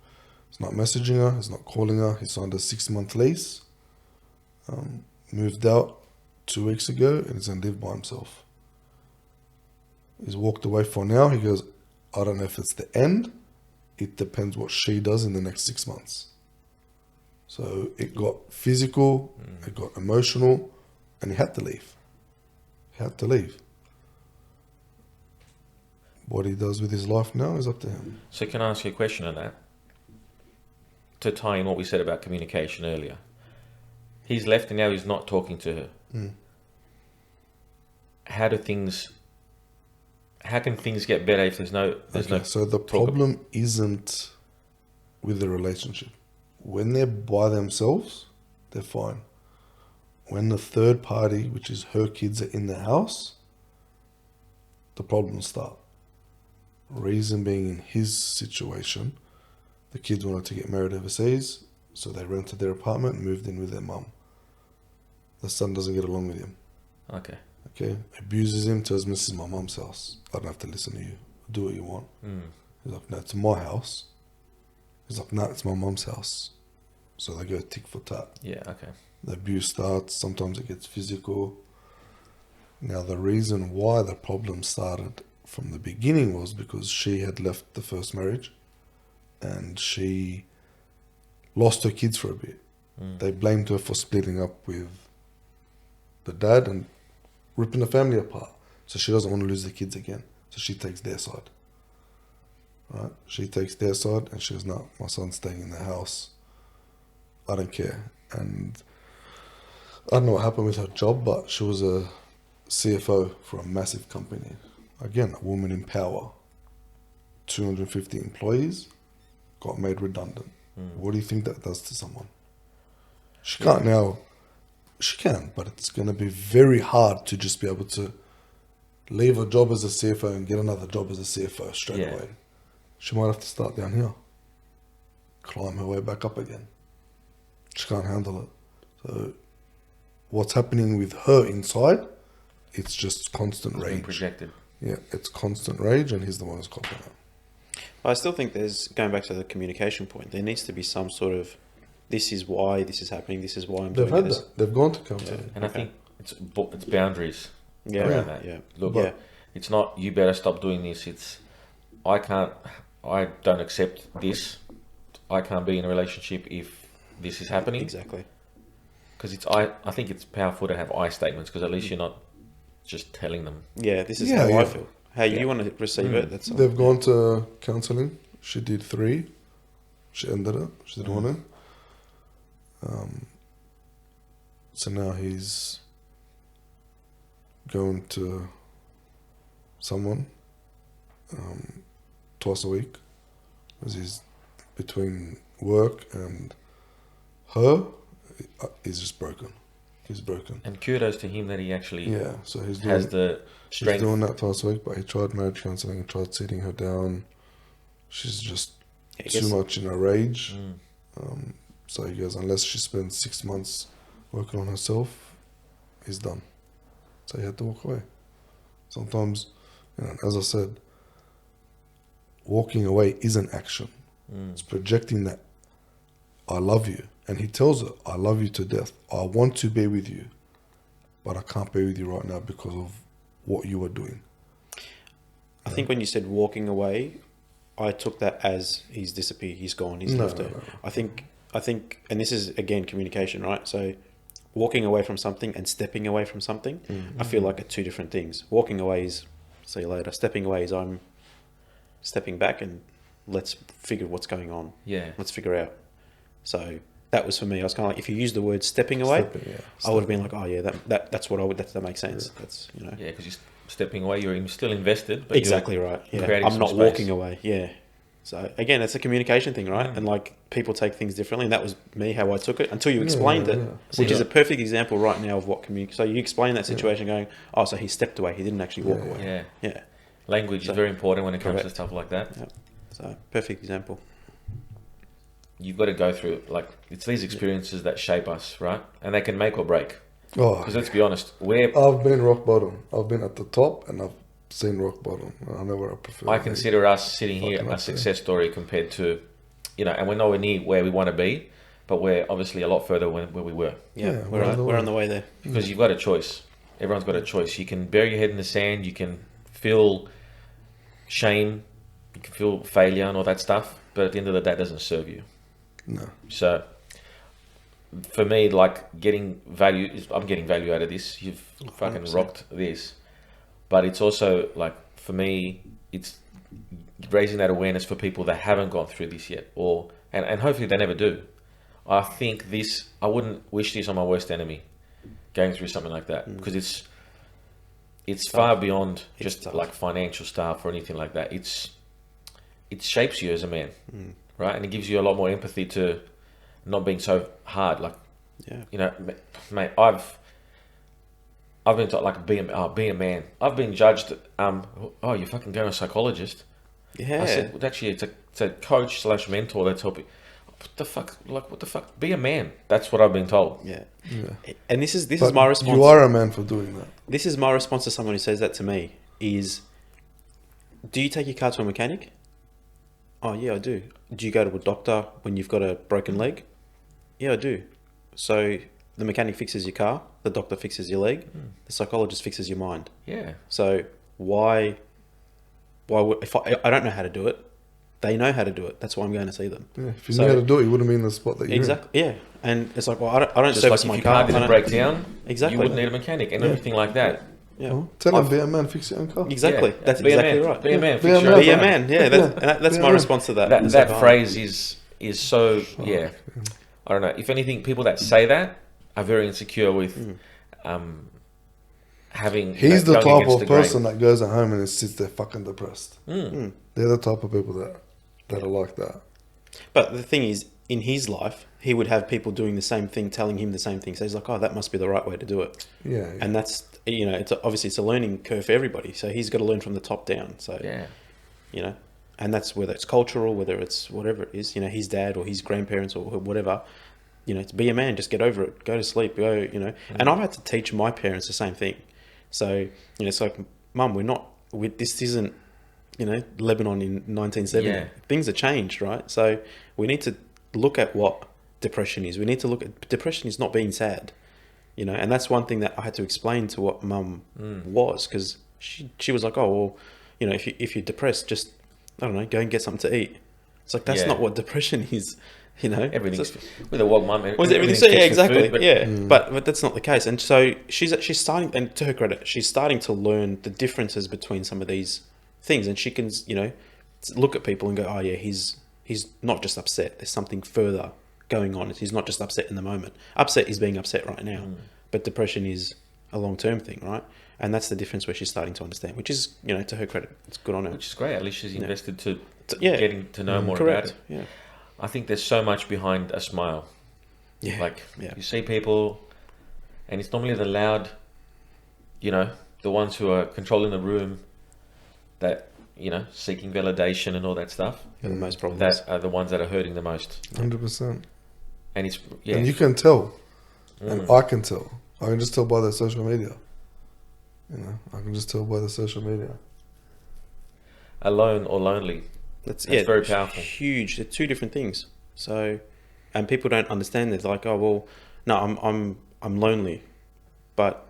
He's not messaging her. He's not calling her. He signed a 6-month lease. Moved out 2 weeks ago, and he's going to live by himself. He's walked away for now. He goes, I don't know if it's the end. It depends what she does in the next 6 months. So it got physical, it got emotional, and he had to leave. He had to leave. What he does with his life now is up to him. so can I ask you a question on that? To tie in what we said about communication earlier. He's left and now he's not talking to her. How can things get better if there's no So the problem isn't with the relationship. When they're by themselves, they're fine. When the third party, which is her kids, are in the house, the problems start. Reason being, in his situation, the kids wanted to get married overseas, so they rented their apartment and moved in with their mum. The son doesn't get along with him. Okay, abuses him, tells him, this is my mum's house. I don't have to listen to you. Do what you want. He's like, no, it's my house. He's like, no, it's my mum's house. So they go tick for tat. Yeah, okay. The abuse starts. Sometimes it gets physical. Now, the reason why the problem started from the beginning was because she had left the first marriage and she lost her kids for a bit. They blamed her for splitting up with the dad and ripping the family apart. So she doesn't want to lose the kids again. So she takes their side. Right? She takes their side and she goes, no, my son's staying in the house. I don't care. And I don't know what happened with her job, but she was a CFO for a massive company. Again, a woman in power. 250 employees, got made redundant. What do you think that does to someone? She can't now. She can, but it's going to be very hard to just be able to leave a job as a CFO and get another job as a CFO straight away. She might have to start down here, climb her way back up again. She can't handle it. So what's happening with her inside, it's just constant It's rage. being projected. Yeah, it's constant rage, and he's the one who's copying it. I still think going back to the communication point, there needs to be some sort of, this is why this is happening, this is why I'm They've doing had this. that. They've gone to counselling. And I think it's boundaries around that. Yeah. Look, it's not, you better stop doing this. It's, I don't accept this. I can't be in a relationship if this is happening. Exactly. Because I think it's powerful to have I statements, because at least you're not just telling them. Yeah, this is Yeah, how I yeah. feel. How you want to receive it, that's all. They've gone to counselling. She did 3. She ended it. She didn't want to. So now he's going to someone twice a week, as he's between work and her. He's just broken. He's broken. And kudos to him that he actually So he's has the He's strength. doing that twice a week, but he tried marriage counselling and tried sitting her down. She's just too much in a rage. So he goes, unless she spends 6 months working on herself, he's done. So he had to walk away. Sometimes, as I said, walking away isn't action. It's projecting that I love you. And he tells her, I love you to death. I want to be with you, but I can't be with you right now because of what you are doing. I think when you said walking away, I took that as he's disappeared, he's gone, he's left her. I think, and this is again communication, right? So walking away from something and stepping away from something, I feel like are two different things. Walking away is see you later. Stepping away is I'm stepping back and let's figure what's going on. Yeah. Let's figure out. So that was for me. I was kind of like, if you use the word stepping away, I would have been like, oh yeah, that's what I would. That makes sense. Yeah. That's Yeah, because you're stepping away. You're still invested. But exactly right. Yeah, I'm not walking away. Yeah. So again, it's a communication thing, right? And like people take things differently, and that was me how I took it until you explained it, which is a perfect example right now of what So you explain that situation, going, oh, so he stepped away. He didn't actually walk away. Yeah. Language is very important when it comes to stuff like that. Yeah. So perfect example. You've got to go through like it's these experiences that shape us, right? And they can make or break. Oh, because let's be honest, I've been rock bottom. I've been at the top, and I've seen rock bottom. I know what I prefer. I consider us sitting here a success story compared to, and we're nowhere near where we want to be, but we're obviously a lot further where we were. Yeah, we're on the way there. Because you've got a choice. Everyone's got a choice. You can bury your head in the sand. You can feel shame. You can feel failure and all that stuff. But at the end of the day, it doesn't serve you. No. So for me, like getting value, I'm getting value out of this. You've fucking 100%. rocked this. But it's also like, for me, it's raising that awareness for people that haven't gone through this yet, and hopefully they never do. I think I wouldn't wish this on my worst enemy, going through something like that, because it's far beyond just like financial stuff or anything like that. It shapes you as a man, right? And it gives you a lot more empathy to not being so hard. Like, mate, I've been taught like be a man. I've been judged. Oh, you're fucking going to a psychologist. Yeah. I said, well, actually, it's a coach / mentor that's helping. What the fuck? Like, what the fuck? Be a man. That's what I've been told. Yeah. And this is my response. You are a man for doing that. This is my response to someone who says that to me. Is, do you take your car to a mechanic? Oh yeah, I do. Do you go to a doctor when you've got a broken leg? Yeah, I do. So the mechanic fixes your car, the doctor fixes your leg, the psychologist fixes your mind. Yeah. So why would, if I don't know how to do it, they know how to do it. That's why I'm going to see them. Yeah, if you knew how to do it, you wouldn't be in the spot that you're exactly. Yeah, and it's like, well, I don't Just service like my if your car didn't break down, exactly. you wouldn't need a mechanic and everything like that. Yeah. Oh, tell them, be a man, fix your own car. Exactly. Yeah. That's Be a exactly man. right. Be a man. Be a Fix man. your Be a own man. Yeah, that's my response to that. That like, phrase is so I don't know. If anything, people that say that are very insecure with having. He's the going type against of the grain. person that goes at home and sits there fucking depressed. They're the type of people that are like that. But the thing is, in his life, he would have people doing the same thing, telling him the same thing. So he's like, oh, that must be the right way to do it. Yeah. And that's, it's obviously it's a learning curve for everybody. So he's got to learn from the top down. So, and that's whether it's cultural, whether it's whatever it is, his dad or his grandparents or whatever, to be a man, just get over it, go to sleep, And I've had to teach my parents the same thing. So, it's like, Mum, this isn't, Lebanon in 1970. Yeah. Things have changed, right? So we need to look at what depression is. We need to look at depression is not being sad, and that's one thing that I had to explain to what Mum was, because she was like, oh, well, if you're depressed, just, I don't know, go and get something to eat. It's like, that's not what depression is, Everything's with a wog mum. everything's yeah, exactly. Food, but that's not the case. And so she's starting, and to her credit, she's starting to learn the differences between some of these things, and she can, look at people and go, oh yeah, he's not just upset. There's something further going on. He's not just upset in the moment. Upset is being upset right now, but depression is a long-term thing, right? And that's the difference where she's starting to understand, which is, to her credit, it's good on her. Which is great. At least she's invested to getting to know more about it. Yeah. I think there's so much behind a smile. Yeah. Like you see people, and it's normally the loud, the ones who are controlling the room, that seeking validation and all that stuff. The most problems. That are the ones that are hurting the most. 100%. And it's and you can tell, and I can tell. I can just tell by their social media. I can just tell by the social media. Alone or lonely. That's very powerful. Huge. They're two different things. So, and people don't understand. They're like, oh well, no, I'm lonely, but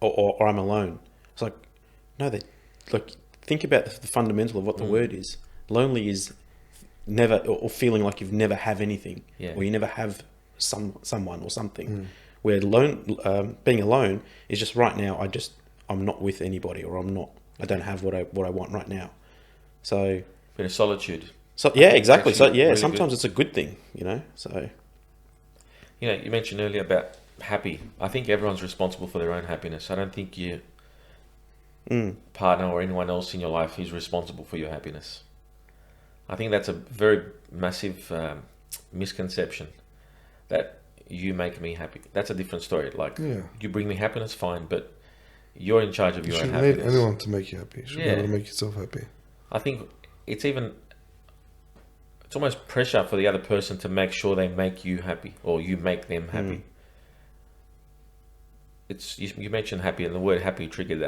or I'm alone. It's like, no, think about the fundamental of what the word is. Lonely is never, or feeling like you've never have anything, Yeah. or you never have someone or something. Where being alone is just right now. I'm not with anybody, or I don't have what I want right now. So, Bit of solitude. so yeah, exactly. So Actually, yeah, really sometimes good. it's a good thing, you know. So You know, you mentioned earlier about happy. I think everyone's responsible for their own happiness. I don't think your partner or anyone else in your life is responsible for your happiness. I think that's a very massive misconception, that you make me happy. That's a different story. Like, Yeah. you bring me happiness, fine, but you're in charge of You your own shouldn't need happiness. anyone to make you happy. You should be Yeah. able to make yourself happy. I think it's almost pressure for the other person to make sure they make you happy, or you make them happy. It's you mentioned happy, and the word happy triggered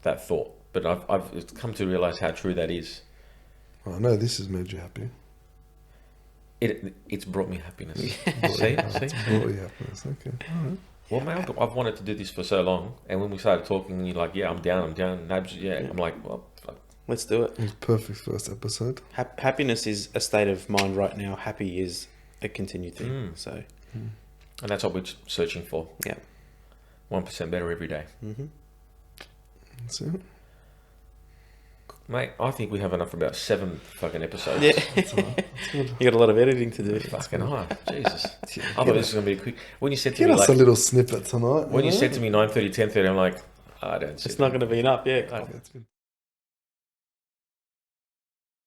that thought. But I've come to realize how true that is. I know this has made you happy. It's brought me happiness. See? It's brought you happiness. Okay. All right. Well, mate, I've wanted to do this for so long, and when we started talking, you're like, "Yeah, I'm down." Nabs, yeah. I'm like, "Well, fuck." let's do it. It was perfect first episode. Happiness is a state of mind right now. Happy is a continued thing. So And that's what we're searching for. yeah. 1% better every day, That's it. mate. I think we have enough for about 7 fucking episodes. Yeah. That's all right. That's good. You got a lot of editing to do. Fucking high, Jesus! I thought this was gonna be quick. When you said to Get me us like, a little snippet tonight. when you know? said to me 9:30, 10:30, I'm like, I don't see It's not going to be enough. Yeah. That's good.